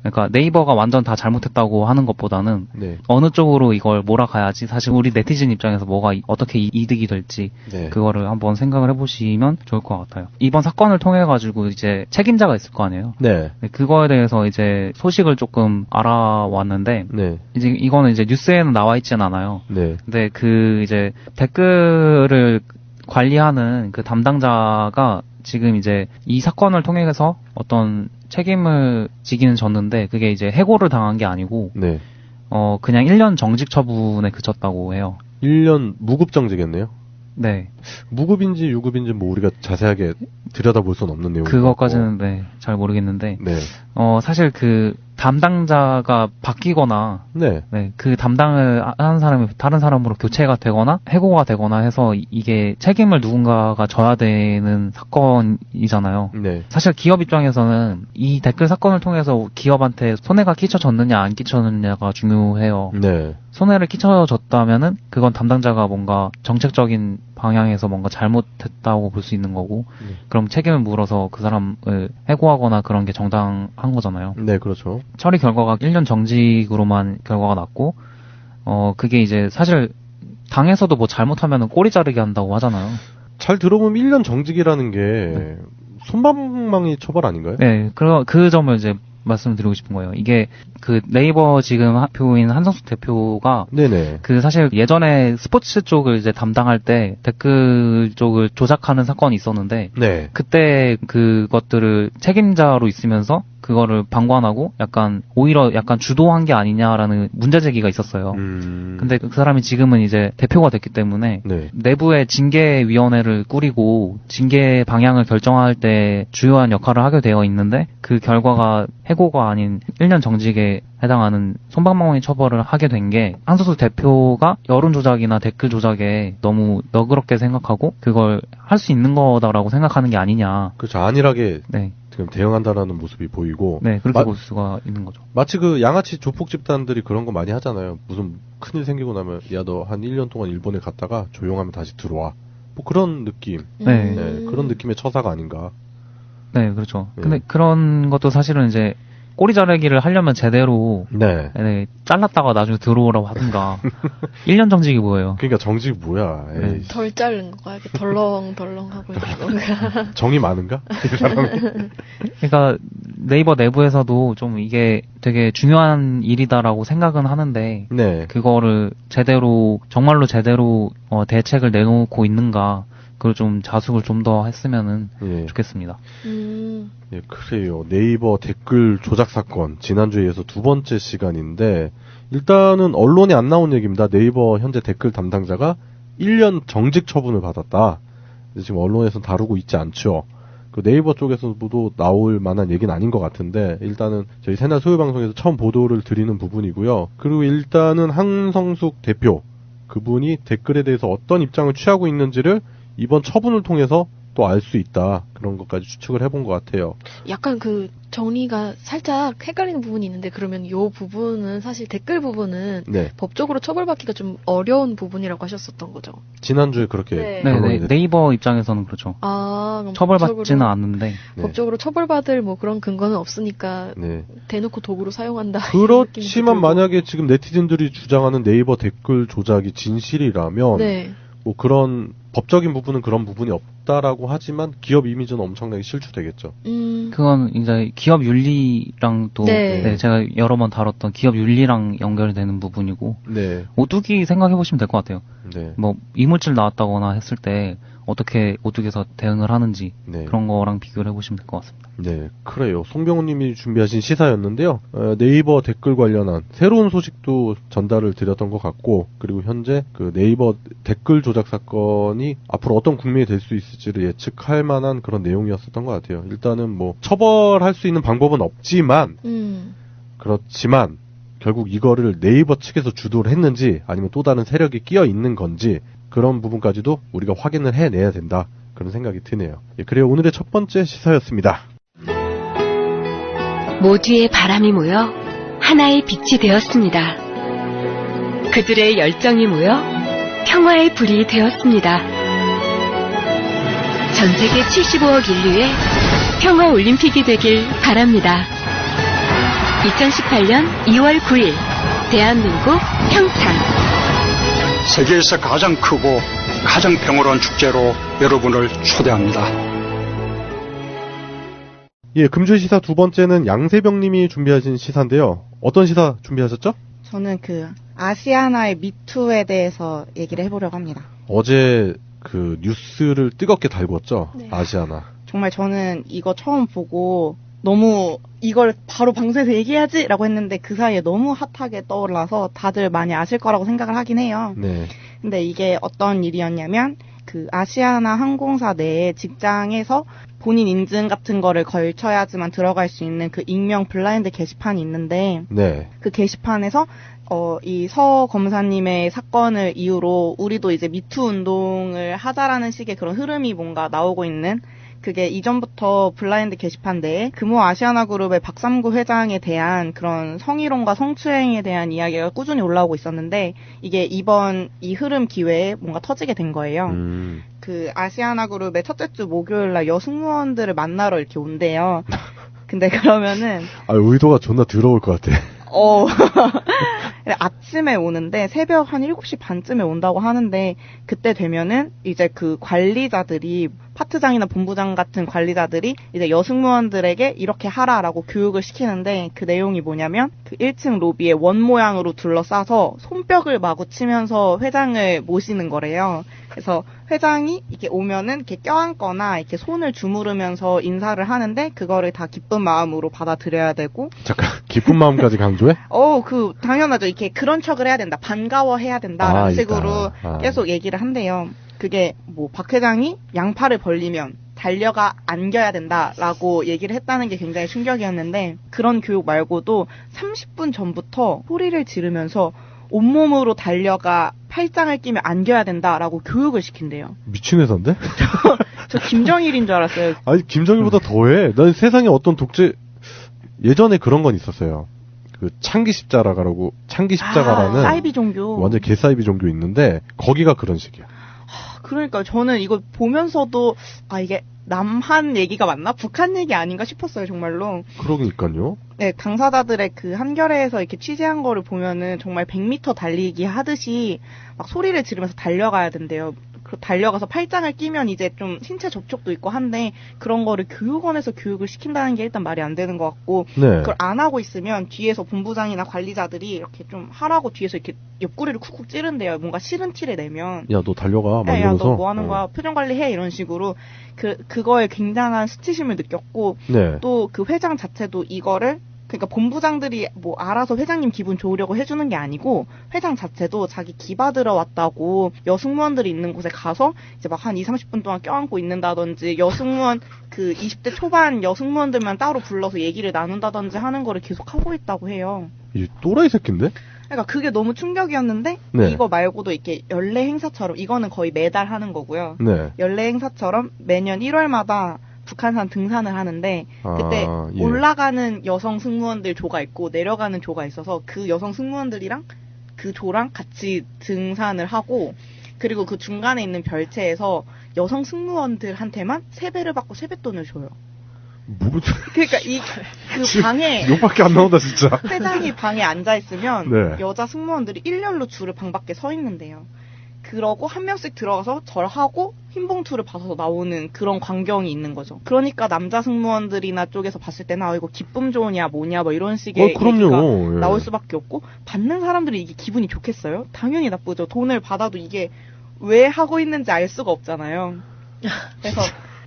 그러니까 네이버가 완전 다 잘못했다고 하는 것보다는, 네. 어느 쪽으로 이걸 몰아가야지, 사실 우리 네티즌 입장에서 뭐가 어떻게 이득이 될지, 네. 그거를 한번 생각을 해보시면 좋을 것 같아요. 이번 사건을 통해가지고 이제 책임자가 있을 거 아니에요? 네. 그거에 대해서 이제 소식을 조금 알아왔는데, 네. 이제 이거는 이제 뉴스에는 나와 있진 않아요. 네. 근데 그 이제 댓글을 관리하는 그 담당자가 지금 이제 이 사건을 통해서 어떤 책임을 지기는 졌는데, 그게 이제 해고를 당한 게 아니고, 네. 그냥 1년 정직 처분에 그쳤다고 해요. 1년 무급정지겠네요. 네. 무급인지 유급인지 뭐 우리가 자세하게 들여다볼 수는 없는 내용인 그것까지는 네, 잘 모르겠는데, 네. 사실 그 담당자가 바뀌거나, 네. 네, 그 담당을 하는 사람이 다른 사람으로 교체가 되거나 해고가 되거나 해서 이게 책임을 누군가가 져야 되는 사건이잖아요. 네. 사실 기업 입장에서는 이 댓글 사건을 통해서 기업한테 손해가 끼쳐졌느냐 안 끼쳐졌느냐가 중요해요. 네. 손해를 끼쳐졌다면은 그건 담당자가 뭔가 정책적인 방향에서 뭔가 잘못했다고 볼 수 있는 거고, 그럼 책임을 물어서 그 사람을 해고하거나 그런 게 정당한 거잖아요. 네, 그렇죠. 처리 결과가 1년 정직으로만 결과가 났고, 그게 이제 사실 당에서도 뭐 잘못하면은 꼬리 자르게 한다고 하잖아요. 잘 들어보면 1년 정직이라는 게 솜방망이 처벌 아닌가요? 네, 그 점을 이제 말씀드리고 싶은 거예요. 이게 그 네이버 지금 대표인 한성숙 대표가 네네. 그 사실 예전에 스포츠 쪽을 이제 담당할 때 댓글 쪽을 조작하는 사건이 있었는데, 네. 그때 그것들을 책임자로 있으면서 그거를 방관하고 약간 오히려 약간 주도한 게 아니냐라는 문제 제기가 있었어요. 근데 그 사람이 지금은 이제 대표가 됐기 때문에 네. 내부에 징계위원회를 꾸리고 징계 방향을 결정할 때 주요한 역할을 하게 되어 있는데, 그 결과가 해고가 아닌 1년 정직에 해당하는 솜방망이 처벌을 하게 된 게 한성숙 대표가 여론 조작이나 댓글 조작에 너무 너그럽게 생각하고 그걸 할 수 있는 거다라고 생각하는 게 아니냐. 그렇죠. 안일하게 네. 지금 대응한다라는 모습이 보이고. 네, 그렇게 볼 수가 있는 거죠. 마치 그 양아치 조폭 집단들이 그런 거 많이 하잖아요. 무슨 큰일 생기고 나면 야, 너 한 1년 동안 일본에 갔다가 조용하면 다시 들어와. 뭐 그런 느낌. 네. 네, 그런 느낌의 처사가 아닌가. 네, 그렇죠. 근데 그런 것도 사실은 이제 꼬리 자르기를 하려면 제대로 네. 잘랐다가 나중에 들어오라고 하든가 1년 정직이 뭐예요? 그러니까 정직이 뭐야. 네. 덜 자른 거야. 이렇게 덜렁덜렁 하고 있는 건가? 정이 많은가? 그러니까 네이버 내부에서도 좀 이게 되게 중요한 일이다라고 생각은 하는데 네. 그거를 제대로 정말로 제대로 대책을 내놓고 있는가 그걸 좀 자숙을 좀 더 했으면은 좋겠습니다. 예, 그래요. 네이버 댓글 조작 사건 지난주에 이어서 두 번째 시간인데 일단은 언론에 안 나온 얘기입니다. 네이버 현재 댓글 담당자가 1년 정직 처분을 받았다. 지금 언론에서 다루고 있지 않죠. 그 네이버 쪽에서도 나올 만한 얘기는 아닌 것 같은데 일단은 저희 새날 소유방송에서 처음 보도를 드리는 부분이고요. 그리고 일단은 한성숙 대표 그분이 댓글에 대해서 어떤 입장을 취하고 있는지를 이번 처분을 통해서 또 알 수 있다. 그런 것까지 추측을 해본 것 같아요. 약간 그 정리가 살짝 헷갈리는 부분이 있는데 그러면 요 부분은 사실 댓글 부분은 네. 법적으로 처벌받기가 좀 어려운 부분이라고 하셨었던 거죠. 지난주에 그렇게 네, 네이버 입장에서는 그렇죠. 아, 그럼 처벌받지는 않는데 법적으로 처벌받을 뭐 그런 근거는 없으니까 네. 대놓고 도구로 사용한다. 그렇지만 만약에 지금 네티즌들이 주장하는 네이버 댓글 조작이 진실이라면 네. 뭐 그런 법적인 부분은 그런 부분이 없다라고 하지만 기업 이미지는 엄청나게 실추되겠죠. 그건 이제 기업 윤리랑 또 네. 제가 여러 번 다뤘던 기업 윤리랑 연결되는 부분이고 네. 오뚜기 생각해 보시면 될 것 같아요. 네. 뭐 이물질 나왔다거나 했을 때 어떻게 오뚜기에서 대응을 하는지 네. 그런 거랑 비교를 해보시면 될 것 같습니다. 네, 그래요. 송병훈님이 준비하신 시사였는데요. 네이버 댓글 관련한 새로운 소식도 전달을 드렸던 것 같고, 그리고 현재 그 네이버 댓글 조작 사건이 앞으로 어떤 국면이 될 수 있을지를 예측할 만한 그런 내용이었었던 것 같아요. 일단은 뭐 처벌할 수 있는 방법은 없지만, 그렇지만 결국 이거를 네이버 측에서 주도를 했는지 아니면 또 다른 세력이 끼어 있는 건지 그런 부분까지도 우리가 확인을 해내야 된다. 그런 생각이 드네요. 예, 그래요. 오늘의 첫 번째 시사였습니다. 모두의 바람이 모여 하나의 빛이 되었습니다. 그들의 열정이 모여 평화의 불이 되었습니다. 전 세계 75억 인류의 평화 올림픽이 되길 바랍니다. 2018년 2월 9일 대한민국 평창. 세계에서 가장 크고 가장 평화로운 축제로 여러분을 초대합니다. 예, 금주의 시사 두 번째는 양세병님이 준비하신 시사인데요. 어떤 시사 준비하셨죠? 저는 그 아시아나의 미투에 대해서 얘기를 해보려고 합니다. 어제 그 뉴스를 뜨겁게 달궜죠. 네. 아시아나. 정말 저는 이거 처음 보고 너무 이걸 바로 방송에서 얘기해야지라고 했는데 그 사이에 너무 핫하게 떠올라서 다들 많이 아실 거라고 생각을 하긴 해요. 네. 근데 이게 어떤 일이었냐면 그 아시아나 항공사 내에 직장에서 본인 인증 같은 거를 걸쳐야지만 들어갈 수 있는 그 익명 블라인드 게시판이 있는데 네. 그 게시판에서 이 서 검사님의 사건을 이유로 우리도 이제 미투 운동을 하자라는 식의 그런 흐름이 뭔가 나오고 있는 그게 이전부터 블라인드 게시판 내에 금호 아시아나 그룹의 박삼구 회장에 대한 그런 성희롱과 성추행에 대한 이야기가 꾸준히 올라오고 있었는데 이게 이번 이 흐름 기회에 뭔가 터지게 된 거예요. 그 아시아나 그룹의 첫째 주 목요일 날 여승무원들을 만나러 이렇게 온대요. 근데 그러면은 의도가 존나 더러울 것 같아. 아침에 오는데 새벽 한 7시 반쯤에 온다고 하는데 그때 되면은 이제 그 관리자들이 파트장이나 본부장 같은 관리자들이 이제 여승무원들에게 이렇게 하라라고 교육을 시키는데 그 내용이 뭐냐면 그 1층 로비에 원 모양으로 둘러싸서 손뼉을 마구 치면서 회장을 모시는 거래요. 그래서 회장이 이렇게 오면은 이렇게 껴안거나 이렇게 손을 주무르면서 인사를 하는데 그거를 다 기쁜 마음으로 받아들여야 되고. 잠깐, 기쁜 마음까지 강조해? 당연하죠. 이렇게 그런 척을 해야 된다. 반가워해야 된다라는 식으로 계속 얘기를 한대요. 그게 뭐 박 회장이 양팔을 벌리면 달려가 안겨야 된다라고 얘기를 했다는 게 굉장히 충격이었는데 그런 교육 말고도 30분 전부터 소리를 지르면서 온몸으로 달려가 팔짱을 끼면 안겨야 된다라고 교육을 시킨대요. 미친 회사인데? 저 김정일인 줄 알았어요. 아니 김정일보다 더해. 난 세상에 어떤 예전에 그런 건 있었어요. 그 창기 십자가라는 사이비 종교. 완전 개사이비 종교 있는데 거기가 그런 식이야. 그러니까 저는 이거 보면서도 이게 남한 얘기가 맞나? 북한 얘기 아닌가 싶었어요, 정말로. 그러니까요. 네, 당사자들의 그 한겨레에서 이렇게 취재한 거를 보면은 정말 100m 달리기 하듯이 막 소리를 지르면서 달려가야 된대요. 달려가서 팔짱을 끼면 이제 좀 신체 접촉도 있고 한데 그런 거를 교육원에서 교육을 시킨다는 게 일단 말이 안 되는 것 같고 네. 그걸 안 하고 있으면 뒤에서 본부장이나 관리자들이 이렇게 좀 하라고 뒤에서 이렇게 옆구리를 쿡쿡 찌른대요. 뭔가 싫은 티를 내면. 야, 너 달려가. 막 야, 이러면서. 너 뭐 하는 거야? 표정 관리해. 이런 식으로. 그거에 굉장한 수치심을 느꼈고 네. 또 그 회장 자체도 이거를 그러니까 본부장들이 뭐 알아서 회장님 기분 좋으려고 해주는 게 아니고 회장 자체도 자기 기받으러 왔다고 여승무원들이 있는 곳에 가서 이제 막 한 20-30분 동안 껴안고 있는다든지 여승무원 그 20대 초반 여승무원들만 따로 불러서 얘기를 나눈다든지 하는 거를 계속 하고 있다고 해요. 이 또라이 새끼인데? 그러니까 그게 너무 충격이었는데 네. 이거 말고도 이렇게 연례 행사처럼 이거는 거의 매달 하는 거고요. 네. 연례 행사처럼 매년 1월마다 북한산 등산을 하는데 그때 예. 올라가는 여성 승무원들 조가 있고 내려가는 조가 있어서 그 여성 승무원들이랑 그 조랑 같이 등산을 하고 그리고 그 중간에 있는 별채에서 여성 승무원들한테만 세배를 받고 세뱃돈을 줘요. 그러니까 그 방에 욕밖에 안 나온다 진짜. 회장이 방에 앉아 있으면 네. 여자 승무원들이 일렬로 줄을 방 밖에 서 있는데요. 그러고 한 명씩 들어가서 절하고 흰 봉투를 받아서 나오는 그런 광경이 있는 거죠. 그러니까 남자 승무원들이나 쪽에서 봤을 때는 이거 기쁨 좋으냐 뭐냐 뭐 이런 식의 얘기가 예. 나올 수밖에 없고 받는 사람들이 이게 기분이 좋겠어요? 당연히 나쁘죠. 돈을 받아도 이게 왜 하고 있는지 알 수가 없잖아요. 그래서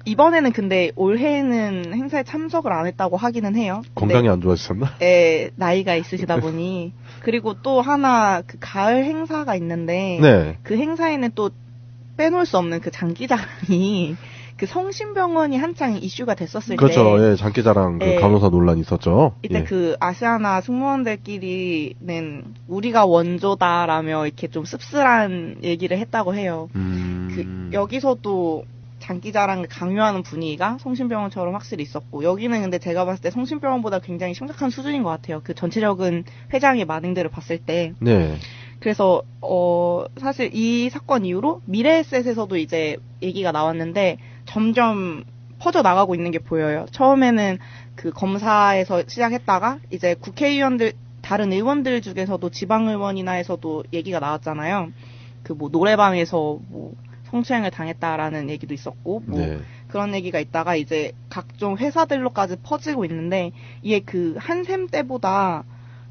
이번에는 근데 올해는 행사에 참석을 안 했다고 하기는 해요. 건강이 안 좋아지셨나? 네, 나이가 있으시다 보니. 그리고 또 하나 그 가을 행사가 있는데 네. 그 행사에는 또 빼놓을 수 없는 그 장기자랑이 그 성심병원이 한창 이슈가 됐었을 그렇죠. 때 예, 장기자랑 네. 그 간호사 논란이 있었죠. 이때 예. 그 아시아나 승무원들끼리는 우리가 원조다라며 이렇게 좀 씁쓸한 얘기를 했다고 해요. 그 여기서도 장기자랑을 강요하는 분위기가 성심병원처럼 확실히 있었고 여기는 근데 제가 봤을 때 성심병원보다 굉장히 심각한 수준인 것 같아요. 그 전체적인 회장의 만행들을 봤을 때. 네. 그래서 사실 이 사건 이후로 미래에셋에서도 이제 얘기가 나왔는데 점점 퍼져 나가고 있는 게 보여요. 처음에는 그 검사에서 시작했다가 이제 국회의원들 다른 의원들 중에서도 지방의원이나 해서도 얘기가 나왔잖아요. 그 뭐 노래방에서 뭐 성추행을 당했다라는 얘기도 있었고 뭐 네. 그런 얘기가 있다가 이제 각종 회사들로까지 퍼지고 있는데 이게 그 한샘 때보다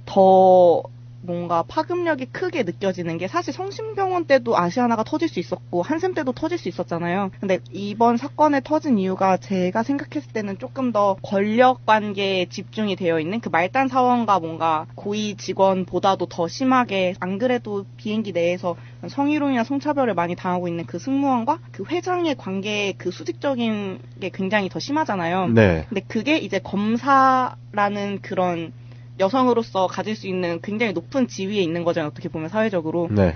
더 뭔가 파급력이 크게 느껴지는 게 사실 성심병원 때도 아시아나가 터질 수 있었고 한샘 때도 터질 수 있었잖아요. 근데 이번 사건에 터진 이유가 제가 생각했을 때는 조금 더 권력 관계에 집중이 되어 있는 그 말단 사원과 뭔가 고위 직원보다도 더 심하게 안 그래도 비행기 내에서 성희롱이나 성차별을 많이 당하고 있는 그 승무원과 그 회장의 관계의 그 수직적인 게 굉장히 더 심하잖아요. 네. 근데 그게 이제 검사라는 그런 여성으로서 가질 수 있는 굉장히 높은 지위에 있는 거잖아요. 어떻게 보면 사회적으로. 네.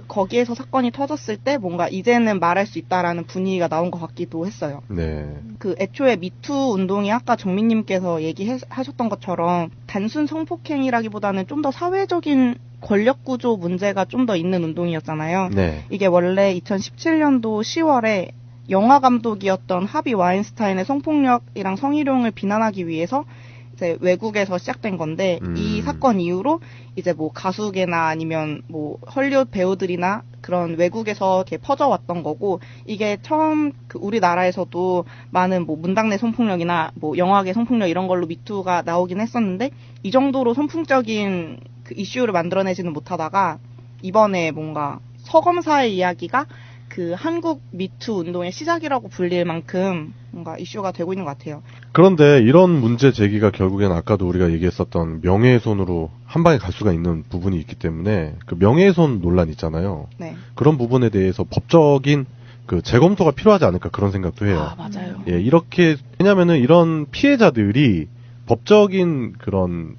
거기에서 사건이 터졌을 때 뭔가 이제는 말할 수 있다라는 분위기가 나온 것 같기도 했어요. 네. 그 애초에 미투 운동이 아까 정민님께서 얘기하셨던 것처럼 단순 성폭행이라기보다는 좀 더 사회적인 권력 구조 문제가 좀 더 있는 운동이었잖아요. 네. 이게 원래 2017년도 10월에 영화 감독이었던 하비 와인스타인의 성폭력이랑 성희롱을 비난하기 위해서 이제 외국에서 시작된 건데 이 사건 이후로 이제 뭐 가수계나 아니면 뭐 헐리우드 배우들이나 그런 외국에서 이렇게 퍼져왔던 거고 이게 처음 그 우리나라에서도 많은 뭐 문당내 성폭력이나 뭐 영화계 성폭력 이런 걸로 미투가 나오긴 했었는데 이 정도로 선풍적인 그 이슈를 만들어내지는 못하다가 이번에 뭔가 서검사의 이야기가 그 한국 미투 운동의 시작이라고 불릴 만큼 뭔가 이슈가 되고 있는 것 같아요. 그런데 이런 문제 제기가 결국엔 아까도 우리가 얘기했었던 명예훼손으로 한 방에 갈 수가 있는 부분이 있기 때문에 그 명예훼손 논란 있잖아요. 네. 그런 부분에 대해서 법적인 그 재검토가 필요하지 않을까 그런 생각도 해요. 아, 맞아요. 예, 이렇게 왜냐면은 이런 피해자들이 법적인 그런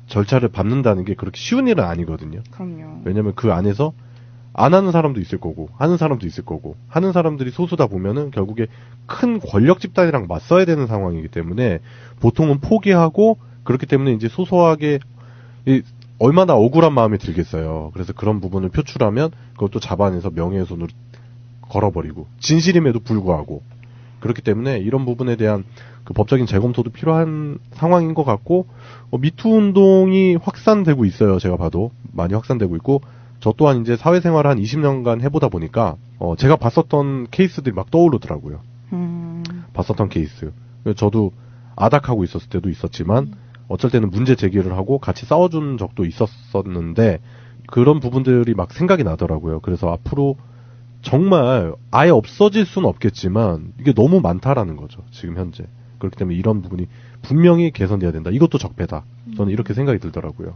절차를 밟는다는 게 그렇게 쉬운 일은 아니거든요. 그럼요. 왜냐면 그 안에서 안 하는 사람도 있을 거고 하는 사람도 있을 거고 하는 사람들이 소수다 보면은 결국에 큰 권력 집단이랑 맞서야 되는 상황이기 때문에 보통은 포기하고 그렇기 때문에 이제 소소하게 얼마나 억울한 마음이 들겠어요. 그래서 그런 부분을 표출하면 그것도 잡아내서 명예훼손으로 걸어버리고 진실임에도 불구하고 그렇기 때문에 이런 부분에 대한 그 법적인 재검토도 필요한 상황인 것 같고 미투 운동이 확산되고 있어요. 제가 봐도 많이 확산되고 있고 저 또한 이제 사회생활을 한 20년간 해보다 보니까 제가 봤었던 케이스들이 막 떠오르더라고요. 봤었던 케이스. 저도 아닥하고 있었을 때도 있었지만 어쩔 때는 문제 제기를 하고 같이 싸워준 적도 있었었는데 그런 부분들이 막 생각이 나더라고요. 그래서 앞으로 정말 아예 없어질 수는 없겠지만 이게 너무 많다라는 거죠. 지금 현재. 그렇기 때문에 이런 부분이 분명히 개선돼야 된다. 이것도 적폐다. 저는 이렇게 생각이 들더라고요.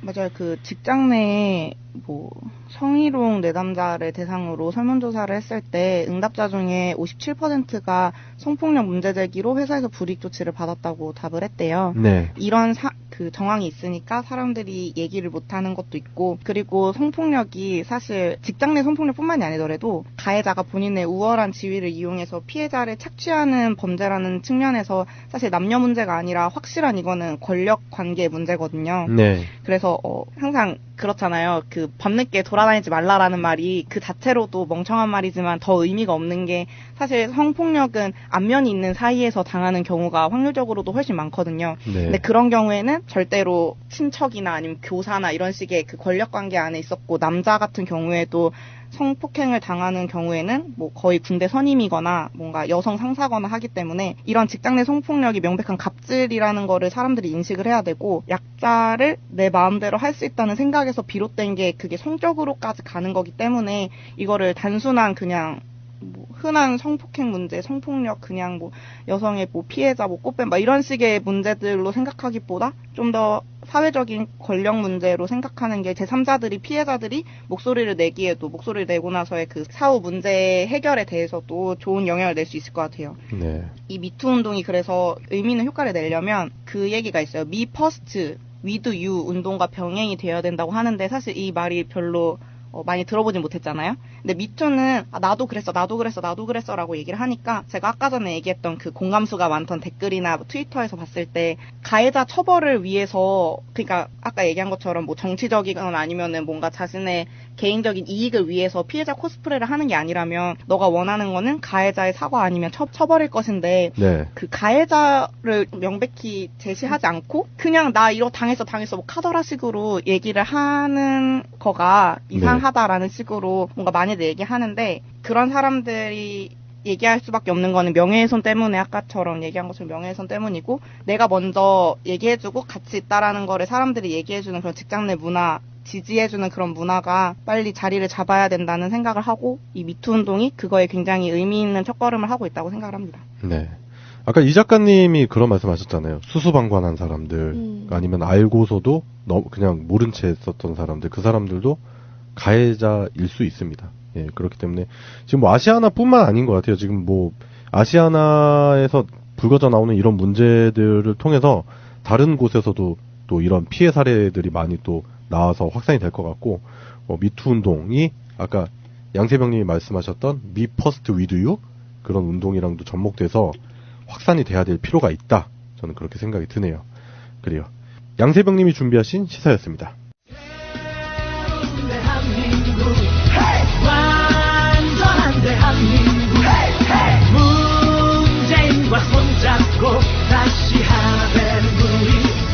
맞아요. 그 직장 내에 뭐 성희롱 내담자를 대상으로 설문조사를 했을 때 응답자 중에 57%가 성폭력 문제 제기로 회사에서 불이익 조치를 받았다고 답을 했대요. 네. 이런 그 정황이 있으니까 사람들이 얘기를 못하는 것도 있고 그리고 성폭력이 사실 직장 내 성폭력뿐만이 아니더라도 가해자가 본인의 우월한 지위를 이용해서 피해자를 착취하는 범죄라는 측면에서 사실 남녀 문제가 아니라 확실한 이거는 권력 관계 문제거든요. 네. 그래서 항상 그렇잖아요. 그 밤늦게 돌아다니지 말라라는 말이 그 자체로도 멍청한 말이지만 더 의미가 없는 게 사실 성폭력은 안면이 있는 사이에서 당하는 경우가 확률적으로도 훨씬 많거든요. 네. 근데 그런 경우에는 절대로 친척이나 아니면 교사나 이런 식의 그 권력 관계 안에 있었고 남자 같은 경우에도 성폭행을 당하는 경우에는 뭐 거의 군대 선임이거나 뭔가 여성 상사거나 하기 때문에 이런 직장 내 성폭력이 명백한 갑질이라는 거를 사람들이 인식을 해야 되고 약자를 내 마음대로 할 수 있다는 생각에서 비롯된 게 그게 성적으로까지 가는 거기 때문에 이거를 단순한 그냥 뭐 흔한 성폭행 문제, 성폭력 그냥 뭐 여성의 뭐 피해자, 뭐 꽃뱀 막 이런 식의 문제들로 생각하기보다 좀 더 사회적인 권력 문제로 생각하는 게 제3자들이 피해자들이 목소리를 내기에도 목소리를 내고 나서의 그 사후 문제 해결에 대해서도 좋은 영향을 낼 수 있을 것 같아요. 네. 이 미투 운동이 그래서 의미 있는 효과를 내려면 그 얘기가 있어요. 미 퍼스트, 위드 유 운동과 병행이 되어야 된다고 하는데 사실 이 말이 별로 많이 들어보진 못했잖아요. 근데 미투는 나도 그랬어 라고 얘기를 하니까 제가 아까 전에 얘기했던 그 공감수가 많던 댓글이나 트위터에서 봤을 때 가해자 처벌을 위해서 그러니까 아까 얘기한 것처럼 뭐 정치적이거나 아니면은 뭔가 자신의 개인적인 이익을 위해서 피해자 코스프레를 하는 게 아니라면 너가 원하는 거는 가해자의 사과 아니면 처벌일 것인데 네. 그 가해자를 명백히 제시하지 않고 그냥 나 이거 당했어 뭐 카더라식으로 얘기를 하는 거가 이상하다라는 식으로 뭔가 많이들 얘기하는데 그런 사람들이 얘기할 수밖에 없는 거는 명예훼손 때문에 아까처럼 얘기한 것처럼 명예훼손 때문이고 내가 먼저 얘기해주고 같이 있다라는 거를 사람들이 얘기해주는 그런 직장 내 문화 지지해주는 그런 문화가 빨리 자리를 잡아야 된다는 생각을 하고 이 미투 운동이 그거에 굉장히 의미 있는 첫걸음을 하고 있다고 생각을 합니다. 네. 아까 이 작가님이 그런 말씀하셨잖아요. 수수방관한 사람들 아니면 알고서도 그냥 모른 채 했었던 사람들 그 사람들도 가해자일 수 있습니다. 예, 그렇기 때문에 지금 뭐 아시아나뿐만 아닌 것 같아요. 지금 뭐 아시아나에서 불거져 나오는 이런 문제들을 통해서 다른 곳에서도 또 이런 피해 사례들이 많이 또 나와서 확산이 될 것 같고 미투 운동이 아까 양세병님이 말씀하셨던 미 퍼스트 위드 유 그런 운동이랑도 접목돼서 확산이 돼야 될 필요가 있다. 저는 그렇게 생각이 드네요. 그래요. 양세병님이 준비하신 시사였습니다. 완전한 대한민국 문재인과 손잡고 다시 하는 우리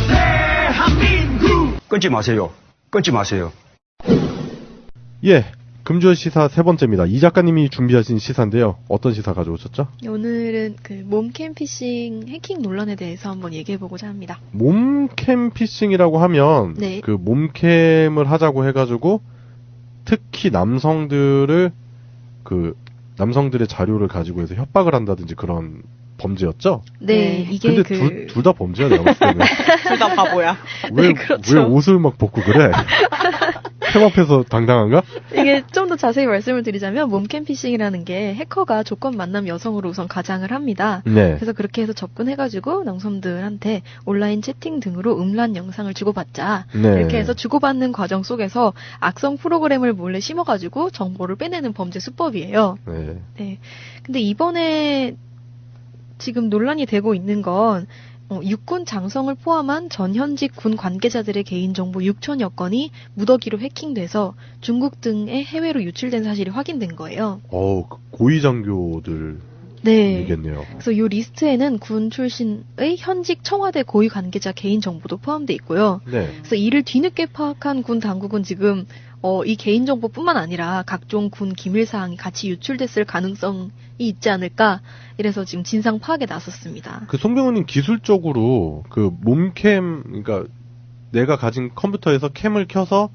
대한민국 끊지 마세요. 끊지 마세요. 예. 금주의 시사 세 번째입니다. 이 작가님이 준비하신 시사인데요. 어떤 시사 가져오셨죠? 오늘은 그 몸캠 피싱 해킹 논란에 대해서 한번 얘기해보고자 합니다. 몸캠 피싱이라고 하면 네. 그 몸캠을 하자고 해가지고 특히 남성들의 자료를 가지고 해서 협박을 한다든지 그런 범죄였죠? 네, 이게 근데 둘 다 범죄야, 내가 봤을 때는. 둘 다 바보야. 왜 그렇죠. 옷을 막 벗고 그래? 캠 앞에서 당당한가? 이게 좀 더 자세히 말씀을 드리자면 몸캠 피싱이라는 게 해커가 조건 만남 여성으로 우선 가장을 합니다. 네. 그래서 그렇게 해서 접근해가지고 남성들한테 온라인 채팅 등으로 음란 영상을 주고받자. 네. 이렇게 해서 주고받는 과정 속에서 악성 프로그램을 몰래 심어가지고 정보를 빼내는 범죄 수법이에요. 네. 네. 근데 이번에 지금 논란이 되고 있는 건 육군 장성을 포함한 전현직 군 관계자들의 개인정보 6천여 건이 무더기로 해킹돼서 중국 등의 해외로 유출된 사실이 확인된 거예요. 고위 장교들. 네. 이겠네요. 그래서 이 리스트에는 군 출신의 현직 청와대 고위 관계자 개인 정보도 포함되어 있고요. 네. 그래서 이를 뒤늦게 파악한 군 당국은 지금 이 개인 정보뿐만 아니라 각종 군 기밀 사항이 같이 유출됐을 가능성이 있지 않을까. 이래서 지금 진상 파악에 나섰습니다. 그 송병호님 기술적으로 그 몸캠, 그러니까 내가 가진 컴퓨터에서 캠을 켜서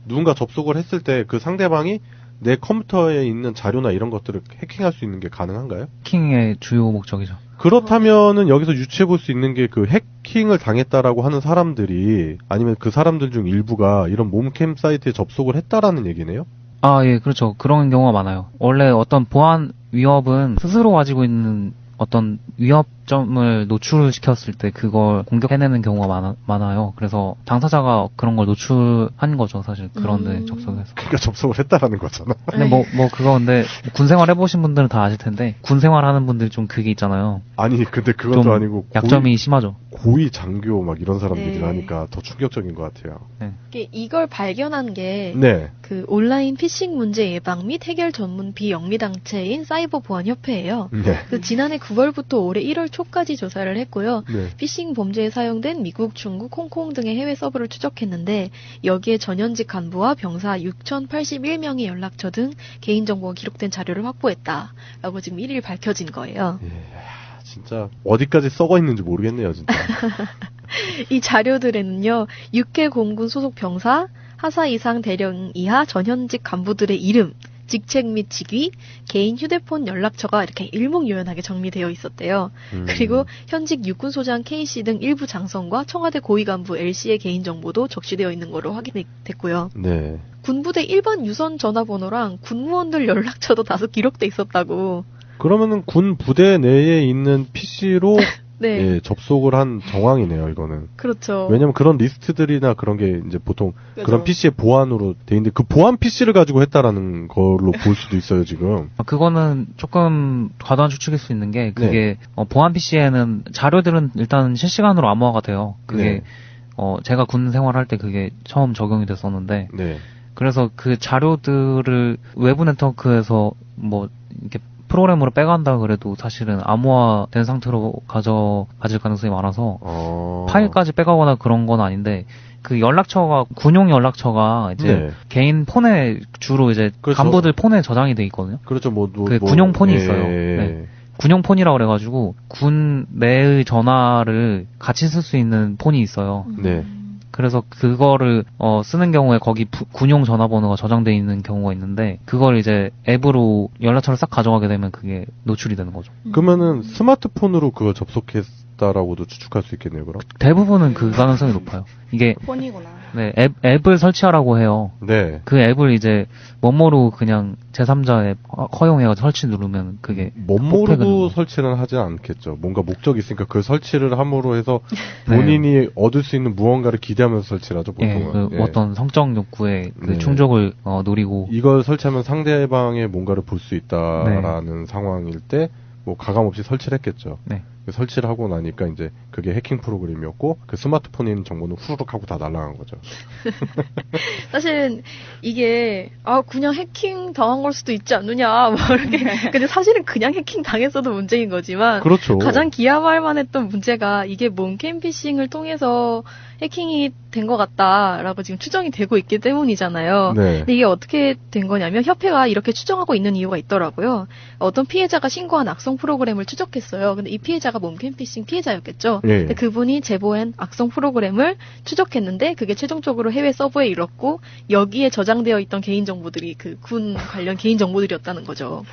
누군가 접속을 했을 때 그 상대방이 내 컴퓨터에 있는 자료나 이런 것들을 해킹할 수 있는 게 가능한가요? 해킹의 주요 목적이죠. 그렇다면은 여기서 유추해 볼 수 있는 게 그 해킹을 당했다라고 하는 사람들이 아니면 그 사람들 중 일부가 이런 몸캠 사이트에 접속을 했다라는 얘기네요? 아, 예, 그렇죠. 그런 경우가 많아요. 원래 어떤 보안 위협은 스스로 가지고 있는 어떤 위협점을 노출시켰을 때 그걸 공격해내는 경우가 많아요. 그래서 당사자가 그런 걸 노출한 거죠, 사실. 그런데 접속해서. 그러니까 접속을 했다라는 거잖아. 근데 그거 근데 군 생활 해보신 분들은 다 아실 텐데 군 생활 하는 분들이 좀 그게 있잖아요. 아니, 근데 그것도 아니고 약점이 심하죠. 고위 장교 막 이런 사람들이 네. 하니까 더 충격적인 것 같아요. 이걸 발견한 게 네. 그 온라인 피싱 문제 예방 및 해결 전문 비영리 단체인 사이버 보안 협회예요. 네. 그 지난해 9월부터 올해 1월 초까지 조사를 했고요. 네. 피싱 범죄에 사용된 미국, 중국, 홍콩 등의 해외 서버를 추적했는데 여기에 전현직 간부와 병사 6,081명의 연락처 등 개인정보가 기록된 자료를 확보했다라고 지금 1일 밝혀진 거예요. 진짜 어디까지 썩어 있는지 모르겠네요, 진짜. 이 자료들에는요, 육해 공군 소속 병사, 하사 이상 대령 이하 전현직 간부들의 이름, 직책 및 직위, 개인 휴대폰 연락처가 이렇게 일목요연하게 정리되어 있었대요. 그리고 현직 육군소장 K씨 등 일부 장성과 청와대 고위 간부 L씨의 개인정보도 적시되어 있는 것으로 확인됐고요. 네. 군부대 일반 유선 전화번호랑 군무원들 연락처도 다수 기록돼 있었다고. 그러면은 군 부대 내에 있는 PC로 네. 예, 접속을 한 정황이네요, 이거는. 그렇죠. 왜냐면 그런 리스트들이나 그런 게 이제 보통 그죠. 그런 PC의 보안으로 돼 있는데 그 보안 PC를 가지고 했다라는 걸로 볼 수도 있어요, 지금. 그거는 조금 과도한 추측일 수 있는 게 그게 보안 PC에는 자료들은 일단 실시간으로 암호화가 돼요. 그게 제가 군 생활할 때 그게 처음 적용이 됐었는데 네. 그래서 그 자료들을 외부 네트워크에서 뭐 이렇게 프로그램으로 빼간다 그래도 사실은 암호화된 상태로 가질 가능성이 많아서 파일까지 빼가거나 그런 건 아닌데 그 연락처가 군용 연락처가 이제 개인 폰에 주로 이제 간부들 폰에 저장이 돼 있거든요. 그렇죠. 그 군용 폰이 있어요. 네. 군용 폰이라고 그래가지고 군 내의 전화를 같이 쓸 수 있는 폰이 있어요. 네. 그래서 그거를 쓰는 경우에 거기 군용 전화번호가 저장돼 있는 경우가 있는데 그걸 이제 앱으로 연락처를 싹 가져가게 되면 그게 노출이 되는 거죠. 그러면은 스마트폰으로 그걸 접속했다라고도 추측할 수 있겠네요, 그럼? 대부분은 그 가능성이 높아요. 이게 폰이구나. 네, 앱을 설치하라고 해요. 네. 그 앱을 이제 멋모로 그냥 제3자 앱 허용해가지고 설치 누르면 그게 멋모르고 설치는 하지 않겠죠. 뭔가 목적이 있으니까 그 설치를 함으로 해서 본인이 얻을 수 있는 무언가를 기대하면서 설치를 하죠, 보통은. 어떤 성적 욕구에 그 충족을 노리고 이걸 설치하면 상대방의 뭔가를 볼 수 있다라는 상황일 때 뭐 가감없이 설치를 했겠죠. 네. 설치를 하고 나니까 이제 그게 해킹 프로그램이었고 그 스마트폰에 있는 정보는 후루룩 하고 다 날아간 거죠. 사실은 이게 그냥 해킹 당한 걸 수도 있지 않느냐 뭐 이렇게 근데 사실은 그냥 해킹 당했어도 문제인 거지만 그렇죠. 가장 기함할 만했던 문제가 이게 몸캠 피싱을 통해서 해킹이 된 것 같다라고 지금 추정이 되고 있기 때문이잖아요. 네. 근데 이게 어떻게 된 거냐면 협회가 이렇게 추정하고 있는 이유가 있더라고요. 어떤 피해자가 신고한 악성 프로그램을 추적했어요. 근데 이 피해자가 몸캠 피싱 피해자였겠죠. 네. 근데 그분이 제보한 악성 프로그램을 추적했는데 그게 최종적으로 해외 서버에 이뤘고 여기에 저장되어 있던 개인 정보들이 그 군 관련 개인 정보들이었다는 거죠.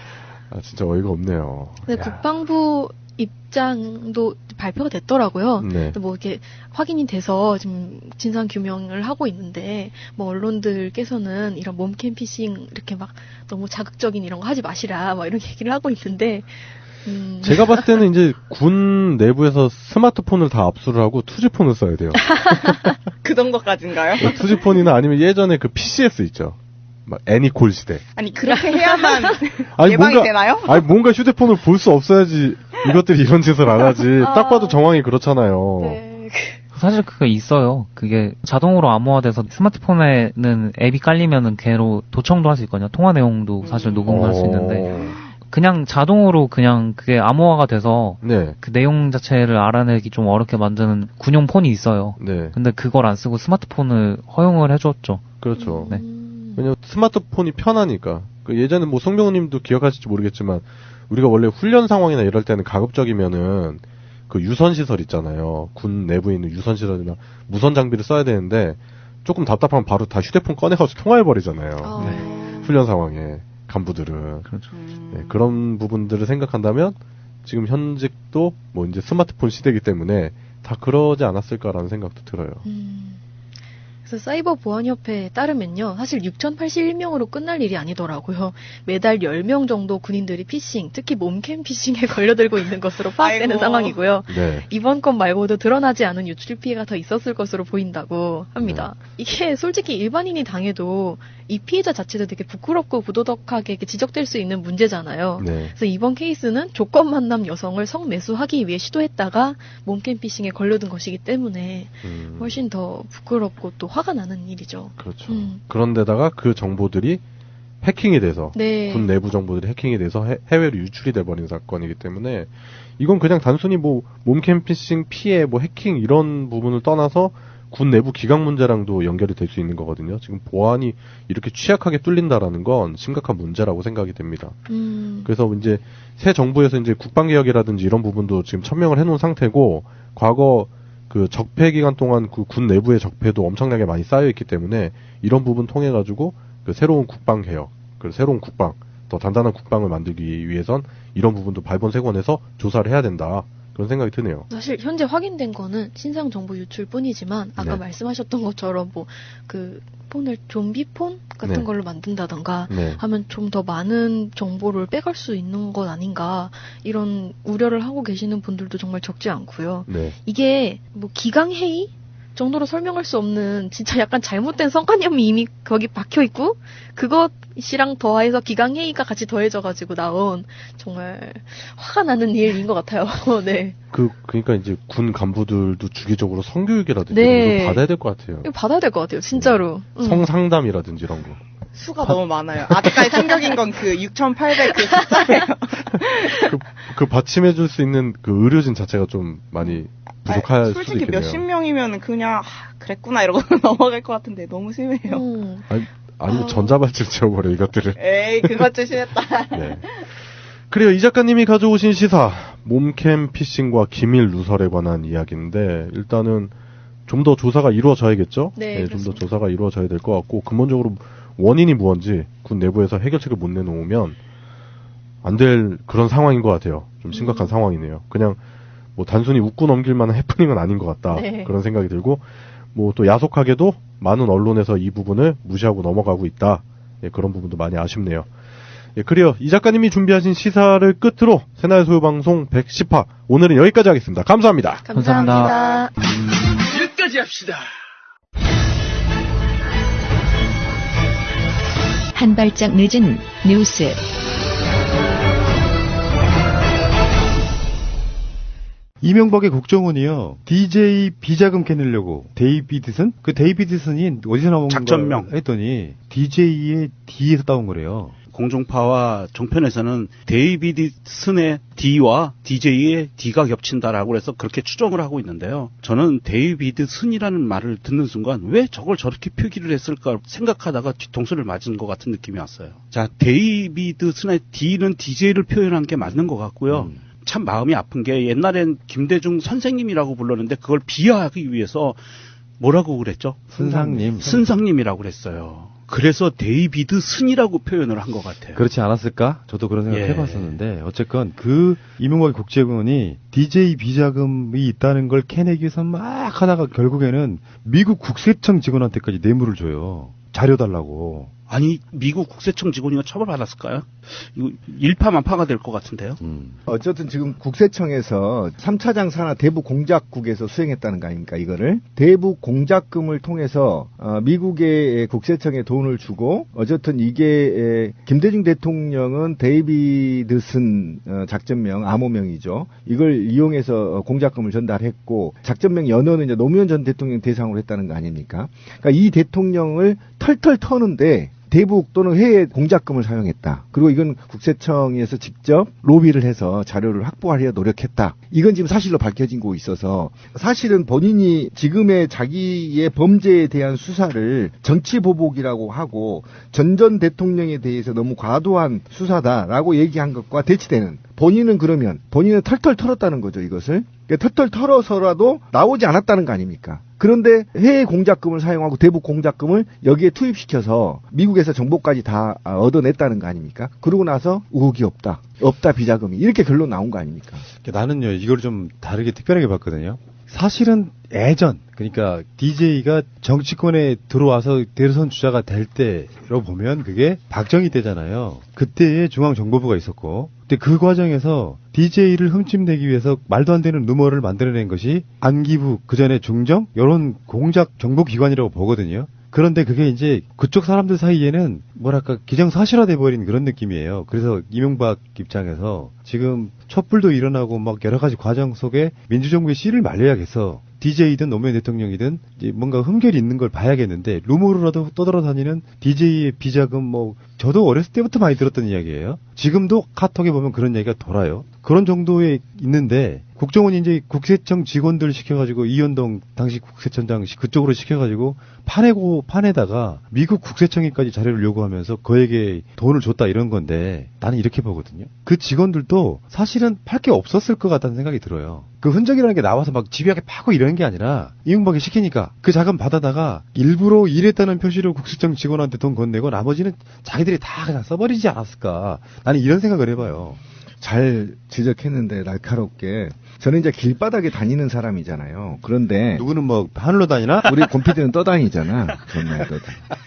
진짜 어이가 없네요. 근데 국방부 입장도 발표가 됐더라고요. 네. 뭐 이렇게 확인이 돼서 지금 진상 규명을 하고 있는데 뭐 언론들께서는 이런 몸캠 피싱 이렇게 막 너무 자극적인 이런 거 하지 마시라 막 이런 얘기를 하고 있는데 제가 봤을 때는 이제 군 내부에서 스마트폰을 다 압수를 하고 투지폰을 써야 돼요. 그 정도까지인가요? 투지폰이나 아니면 예전에 그 PCS 있죠. 막 애니콜 시대. 아니 그렇게 해야만 아니, 예방이 되나요? 아니 뭔가 휴대폰을 볼 수 없어야지 이것들이 이런 짓을 안 하지. 딱 봐도 정황이 그렇잖아요. 네. 사실 그게 있어요. 그게 자동으로 암호화돼서 스마트폰에는 앱이 깔리면은 걔로 도청도 할 수 있거든요. 통화 내용도 사실 녹음할 수 있는데 그냥 자동으로 그냥 그게 암호화가 돼서 네. 그 내용 자체를 알아내기 좀 어렵게 만드는 군용 폰이 있어요. 네. 근데 그걸 안 쓰고 스마트폰을 허용을 해줬죠. 그렇죠. 네. 왜냐면 스마트폰이 편하니까. 그 예전에 뭐 송병호님도 기억하실지 모르겠지만 우리가 원래 훈련 상황이나 이럴 때는 가급적이면은 그 유선 시설 있잖아요. 군 내부에 있는 유선 시설이나 무선 장비를 써야 되는데 조금 답답하면 바로 다 휴대폰 꺼내가지고 통화해 버리잖아요. 훈련 상황에 간부들은. 그렇죠. 네, 그런 부분들을 생각한다면 지금 현직도 뭐 이제 스마트폰 시대이기 때문에 다 그러지 않았을까라는 생각도 들어요. 그래서 사이버 보안협회에 따르면요. 사실 6,081명으로 끝날 일이 아니더라고요. 매달 10명 정도 군인들이 피싱, 특히 몸캠 피싱에 걸려들고 있는 것으로 파악되는 상황이고요. 네. 이번 건 말고도 드러나지 않은 유출 피해가 더 있었을 것으로 보인다고 합니다. 이게 솔직히 일반인이 당해도 이 피해자 자체도 되게 부끄럽고 부도덕하게 이렇게 지적될 수 있는 문제잖아요. 네. 그래서 이번 케이스는 조건 만남 여성을 성매수하기 위해 시도했다가 몸캠 피싱에 걸려든 것이기 때문에 훨씬 더 부끄럽고 또 화가 나는 일이죠. 그렇죠. 그런데다가 그 정보들이 해킹이 돼서 네. 군 내부 정보들이 해킹이 돼서 해외로 유출이 돼버린 사건이기 때문에 이건 그냥 단순히 뭐 몸캠 피싱 피해 뭐 해킹 이런 부분을 떠나서 군 내부 기강 문제랑도 연결이 될 수 있는 거거든요. 지금 보안이 이렇게 취약하게 뚫린다라는 건 심각한 문제라고 생각이 됩니다. 그래서 이제 새 정부에서 이제 국방개혁이라든지 이런 부분도 지금 천명을 해놓은 상태고 과거 그 적폐 기간 동안 그 군 내부의 적폐도 엄청나게 많이 쌓여있기 때문에 이런 부분 통해 가지고 그 새로운 국방개혁, 그 새로운 국방, 더 단단한 국방을 만들기 위해선 이런 부분도 발본색원해서 조사를 해야 된다. 그런 생각이 드네요. 사실 현재 확인된 거는 신상 정보 유출뿐이지만 아까 네. 말씀하셨던 것처럼 뭐 그 폰을 좀비폰 같은 네. 걸로 만든다던가 네. 하면 좀 더 많은 정보를 빼갈 수 있는 것 아닌가 이런 우려를 하고 계시는 분들도 정말 적지 않고요. 네. 이게 뭐 기강회의 정도로 설명할 수 없는 진짜 약간 잘못된 성관념이 이미 거기 박혀 있고 그것이랑 더해서 기강회의가 같이 더해져가지고 나온 정말 화가 나는 일인 것 같아요. 네. 그러니까 이제 군 간부들도 주기적으로 성교육이라든지 네. 이런 거 받아야 될 것 같아요. 이거 받아야 될 것 같아요, 진짜로. 성상담이라든지 이런 거. 수가 너무 많아요. 아직까지 충격인 건 그 6,800 그 숫자예요. 그 받침해줄 수 있는 그 의료진 자체가 좀 많이 부족할 수도 솔직히 있겠네요. 몇십 명이면 그냥 그랬구나 이러고 넘어갈 것 같은데 너무 심해요. 아니면 전자발찌를 채워버려 이것들을. 에이 그것 좀 심했다. 네. 그래요. 이 작가님이 가져오신 시사 몸캠 피싱과 기밀 누설에 관한 이야기인데 일단은 좀 더 조사가 이루어져야겠죠. 네, 좀 더 조사가 이루어져야 될 것 같고 근본적으로 원인이 무언지 군 내부에서 해결책을 못 내놓으면 안 될 그런 상황인 것 같아요. 좀 심각한 상황이네요. 그냥 뭐 단순히 웃고 넘길 만한 해프닝은 아닌 것 같다. 네. 그런 생각이 들고 뭐 또 야속하게도 많은 언론에서 이 부분을 무시하고 넘어가고 있다. 예, 그런 부분도 많이 아쉽네요. 예, 그래요. 이 작가님이 준비하신 시사를 끝으로 새날 소유방송 110화 오늘은 여기까지 하겠습니다. 감사합니다. 감사합니다. 여기까지 합시다. 한 발짝 늦은 뉴스. 이명박의 국정원이요. DJ 비자금 캐내려고 데이비드슨? 그 데이비드슨이 어디서 나온 작전명 했더니 DJ의 D에서 따온 거래요. 공중파와 종편에서는 데이비드슨의 D와 DJ의 D가 겹친다라고 해서 그렇게 추정을 하고 있는데요. 저는 데이비드슨이라는 말을 듣는 순간 왜 저걸 저렇게 표기를 했을까 생각하다가 뒤통수를 맞은 것 같은 느낌이 왔어요. 자, 데이비드슨의 D는 DJ를 표현한 게 맞는 것 같고요. 참 마음이 아픈 게 옛날엔 김대중 선생님이라고 불렀는데 그걸 비하하기 위해서 뭐라고 그랬죠? 선상님. 선상님이라고 그랬어요. 그래서 데이비드슨이라고 표현을 한 것 같아요. 그렇지 않았을까? 저도 그런 생각 예. 해봤었는데 어쨌건 그 이명박의 국제공원이 DJ 비자금이 있다는 걸 캐내기 위해서 막 하다가 결국에는 미국 국세청 직원한테까지 뇌물을 줘요. 자료 달라고. 아니 미국 국세청 직원이가 처벌받았을까요? 이거 일파만파가 될 것 같은데요. 어쨌든 지금 국세청에서 3차 산하 대북 공작국에서 수행했다는 거 아닙니까? 이거를 대북 공작금을 통해서 미국의 국세청에 돈을 주고 어쨌든 이게 김대중 대통령은 데이비드슨 작전명 암호명이죠. 이걸 이용해서 공작금을 전달했고 작전명 연어는 이제 노무현 전 대통령 대상으로 했다는 거 아닙니까? 그러니까 이 대통령을 털털 터는데 대북 또는 해외 공작금을 사용했다. 그리고 이건 국세청에서 직접 로비를 해서 자료를 확보하려 노력했다. 이건 지금 사실로 밝혀진 거 있어서 사실은 본인이 지금의 자기의 범죄에 대한 수사를 정치보복이라고 하고 전 대통령에 대해서 너무 과도한 수사다라고 얘기한 것과 대치되는 본인은 그러면 본인은 털털 털었다는 거죠. 이것을. 털털 털어서라도 나오지 않았다는 거 아닙니까? 그런데 해외 공작금을 사용하고 대북 공작금을 여기에 투입시켜서 미국에서 정보까지 다 얻어냈다는 거 아닙니까? 그러고 나서 의혹이 없다 비자금이 이렇게 결론 나온 거 아닙니까? 나는요 이걸 좀 다르게 특별하게 봤거든요. 사실은 예전 그러니까 DJ가 정치권에 들어와서 대선 주자가 될 때로 보면 그게 박정희 때잖아요. 그때에 중앙정보부가 있었고 근데 그 과정에서 DJ를 흠집내기 위해서 말도 안 되는 루머를 만들어낸 것이 안기부 그전에 중정 이런 공작 정보기관이라고 보거든요. 그런데 그게 이제 그쪽 사람들 사이에는 뭐랄까 기정사실화돼 버린 그런 느낌이에요. 그래서 이명박 입장에서 지금 촛불도 일어나고 막 여러 가지 과정 속에 민주정부의 씨를 말려야겠어. DJ든 노무현 대통령이든 이제 뭔가 흠결이 있는 걸 봐야겠는데 루머로라도 떠돌아다니는 DJ의 비자금 뭐 저도 어렸을 때부터 많이 들었던 이야기예요. 지금도 카톡에 보면 그런 얘기가 돌아요. 그런 정도에 있는데 국정원이 이제 국세청 직원들 시켜가지고 이현동 당시 국세청장 그쪽으로 시켜가지고 파내다가 미국 국세청에까지 자료를 요구하면서 그에게 돈을 줬다 이런 건데 나는 이렇게 보거든요. 그 직원들도 사실은 팔 게 없었을 것 같다는 생각이 들어요. 그 흔적이라는 게 나와서 막 집요하게 파고 이러는 게 아니라 이명박이 시키니까 그 자금 받아다가 일부러 일했다는 표시로 국세청 직원한테 돈 건네고 나머지는 자기들이 다 그냥 써버리지 않았을까. 나는 이런 생각을 해봐요. 잘 지적했는데 날카롭게 저는 이제 길바닥에 다니는 사람이잖아요. 그런데 누구는 뭐 하늘로 다니나? 우리 곰피디는 떠다니잖아.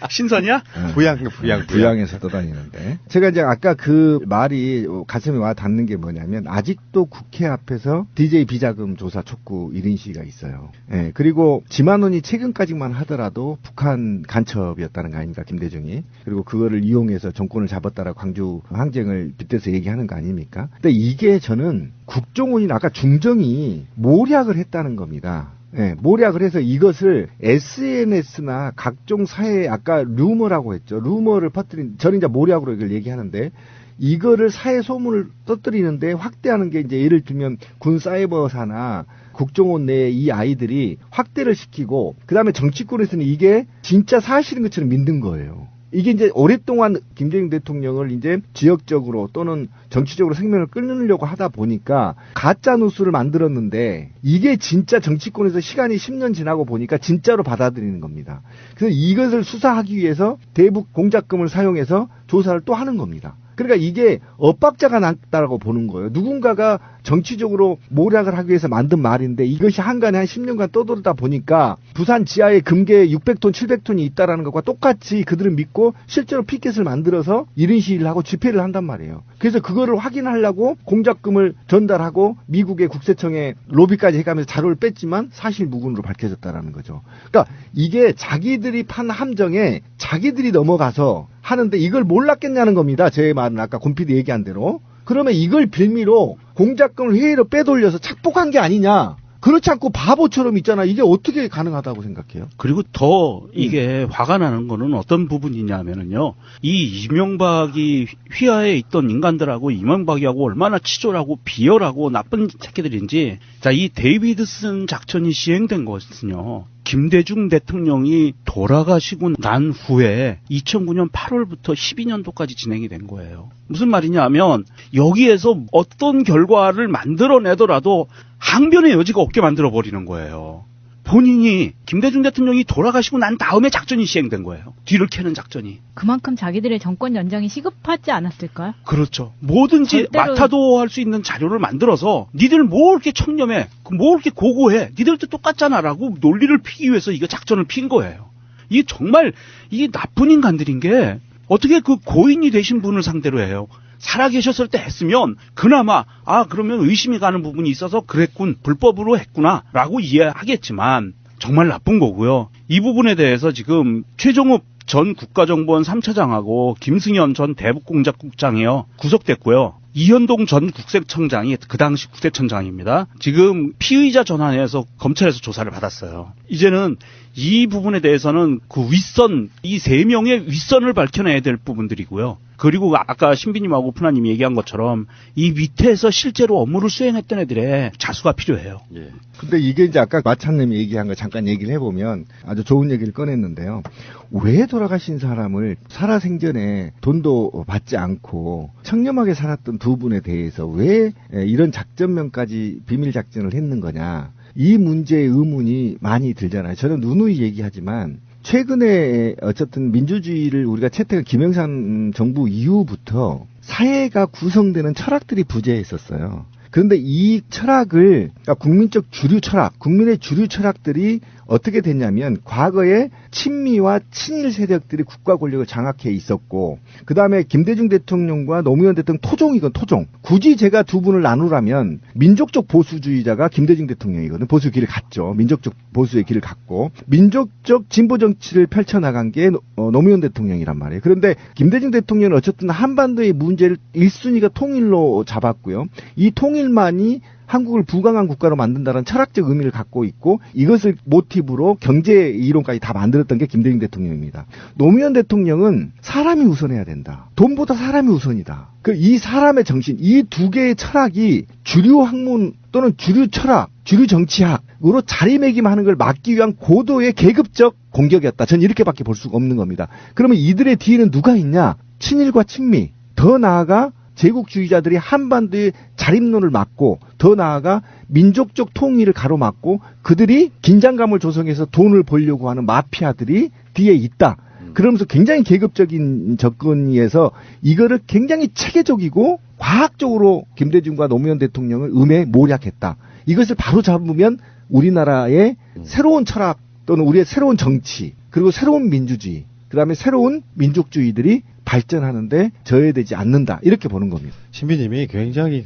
신선이야? 부양에서 떠다니는데 제가 이제 아까 그 말이 가슴에 와 닿는 게 뭐냐면 아직도 국회 앞에서 DJ 비자금 조사 촉구 1인 시위가 있어요. 예, 그리고 지만원이 최근까지만 하더라도 북한 간첩이었다는 거 아닙니까? 김대중이. 그리고 그거를 이용해서 정권을 잡았다라고 광주 항쟁을 빗대서 얘기하는 거 아닙니까? 근데 이게 저는 국정원이 아까 중정이 모략을 했다는 겁니다. 네, 모략을 해서 이것을 SNS나 각종 사회 아까 루머라고 했죠. 루머를 퍼뜨린 저는 이제 모략으로 이걸 얘기하는데 이거를 사회 소문을 떠뜨리는데 확대하는 게 이제 예를 들면 군 사이버사나 국정원 내에 이 아이들이 확대를 시키고 그다음에 정치권에서는 이게 진짜 사실인 것처럼 믿는 거예요. 이게 이제 오랫동안 김대중 대통령을 이제 지역적으로 또는 정치적으로 생명을 끊으려고 하다 보니까 가짜 뉴스를 만들었는데 이게 진짜 정치권에서 시간이 10년 지나고 보니까 진짜로 받아들이는 겁니다. 그래서 이것을 수사하기 위해서 대북 공작금을 사용해서 조사를 또 하는 겁니다. 그러니까 이게 엇박자가 났다라고 보는 거예요. 누군가가 정치적으로 모략을 하기 위해서 만든 말인데 이것이 한간에 한 10년간 떠돌다 보니까 부산 지하에 금괴 600톤, 700톤이 있다라는 것과 똑같이 그들은 믿고 실제로 피켓을 만들어서 1인 시위를 하고 집회를 한단 말이에요. 그래서 그거를 확인하려고 공작금을 전달하고 미국의 국세청에 로비까지 해가면서 자료를 뺐지만 사실 무근으로 밝혀졌다라는 거죠. 그러니까 이게 자기들이 판 함정에 자기들이 넘어가서 하는데 이걸 몰랐겠냐는 겁니다. 제 말은 아까 곰피디 얘기한 대로. 그러면 이걸 빌미로 공작금을 회의로 빼돌려서 착복한 게 아니냐. 그렇지 않고 바보처럼 있잖아. 이게 어떻게 가능하다고 생각해요? 그리고 더 이게 화가 나는 거는 어떤 부분이냐면은요. 이 이명박이 휘하에 있던 인간들하고 이명박이하고 얼마나 치졸하고 비열하고 나쁜 새끼들인지. 자, 이 데이비드슨 작전이 시행된 것은요. 김대중 대통령이 돌아가시고 난 후에 2009년 8월부터 12년도까지 진행이 된 거예요. 무슨 말이냐면 여기에서 어떤 결과를 만들어내더라도 항변의 여지가 없게 만들어버리는 거예요. 본인이 김대중 대통령이 돌아가시고 난 다음에 작전이 시행된 거예요. 뒤를 캐는 작전이. 그만큼 자기들의 정권 연장이 시급하지 않았을까요? 그렇죠. 뭐든지 절대로... 마타도할 수 있는 자료를 만들어서 니들 뭐 이렇게 청렴해, 뭐 이렇게 고고해, 니들도 똑같잖아라고 논리를 피기 위해서 이거 작전을 핀 거예요. 이게 정말 이게 나쁜 인간들인 게 어떻게 그 고인이 되신 분을 상대로 해요. 살아계셨을 때 했으면 그나마 그러면 의심이 가는 부분이 있어서 그랬군, 불법으로 했구나라고 이해하겠지만 정말 나쁜 거고요. 이 부분에 대해서 지금 최종욱 전 국가정보원 3차장하고 김승현 전 대북공작국장이요 구속됐고요. 이현동 전 국세청장이 그 당시 국세청장입니다. 지금 피의자 전환해서 검찰에서 조사를 받았어요. 이제는 이 부분에 대해서는 그 윗선, 이 3명의 윗선을 밝혀내야 될 부분들이고요. 그리고 아까 신비님하고 푸나님이 얘기한 것처럼 이 밑에서 실제로 업무를 수행했던 애들의 자수가 필요해요. 예. 근데 이게 이제 아까 마찬님이 얘기한 거 잠깐 얘기를 해보면 아주 좋은 얘기를 꺼냈는데요. 왜 돌아가신 사람을 살아생전에 돈도 받지 않고 청렴하게 살았던 두 분에 대해서 왜 이런 작전면까지 비밀 작전을 했는 거냐. 이 문제의 의문이 많이 들잖아요. 저는 누누이 얘기하지만 최근에 어쨌든 민주주의를 우리가 채택한 김영삼 정부 이후부터 사회가 구성되는 철학들이 부재했었어요. 그런데 이 철학을, 그러니까 국민적 주류 철학, 국민의 주류 철학들이 어떻게 됐냐면 과거에 친미와 친일 세력들이 국가 권력을 장악해 있었고, 그 다음에 김대중 대통령과 노무현 대통령 토종이건 토종. 굳이 제가 두 분을 나누라면 민족적 보수주의자가 김대중 대통령이거든. 보수 길을 갔죠. 민족적 보수의 길을 갔고, 민족적 진보 정치를 펼쳐나간 게 노무현 대통령이란 말이에요. 그런데 김대중 대통령은 어쨌든 한반도의 문제를 1순위가 통일로 잡았고요. 이 통일만이 한국을 부강한 국가로 만든다는 철학적 의미를 갖고 있고, 이것을 모티브로 경제 이론까지 다 만들었던 게 김대중 대통령입니다. 노무현 대통령은 사람이 우선해야 된다. 돈보다 사람이 우선이다. 이 사람의 정신, 이 두 개의 철학이 주류 학문 또는 주류 철학, 주류 정치학으로 자리매김하는 걸 막기 위한 고도의 계급적 공격이었다. 전 이렇게밖에 볼 수가 없는 겁니다. 그러면 이들의 뒤에는 누가 있냐? 친일과 친미, 더 나아가 제국주의자들이 한반도의 자립론을 막고, 더 나아가 민족적 통일을 가로막고, 그들이 긴장감을 조성해서 돈을 벌려고 하는 마피아들이 뒤에 있다. 그러면서 굉장히 계급적인 접근에서 이거를 굉장히 체계적이고 과학적으로 김대중과 노무현 대통령을 음해 모략했다. 이것을 바로 잡으면 우리나라의 새로운 철학 또는 우리의 새로운 정치, 그리고 새로운 민주주의, 그 다음에 새로운 민족주의들이 발전하는데 저해되지 않는다. 이렇게 보는 겁니다. 신비님이 굉장히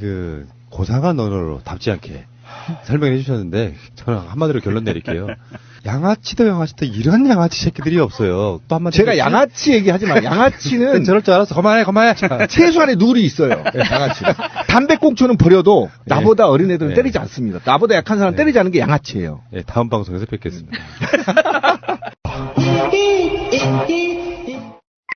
고상한 언어로 답지 않게 설명해 주셨는데, 저는 한마디로 결론 내릴게요. 양아치도 양아치도 이런 양아치 새끼들이 없어요. 또 한마디. 제가 양아치 얘기하지 마. 양아치는 저럴 줄 알았어. 그만해. 최소한의 룰이 있어요. 양아치. 담배꽁초는 버려도 나보다 어린 애들은 때리지 않습니다. 나보다 약한 사람 때리지 않는 게 양아치예요. 다음 방송에서 뵙겠습니다.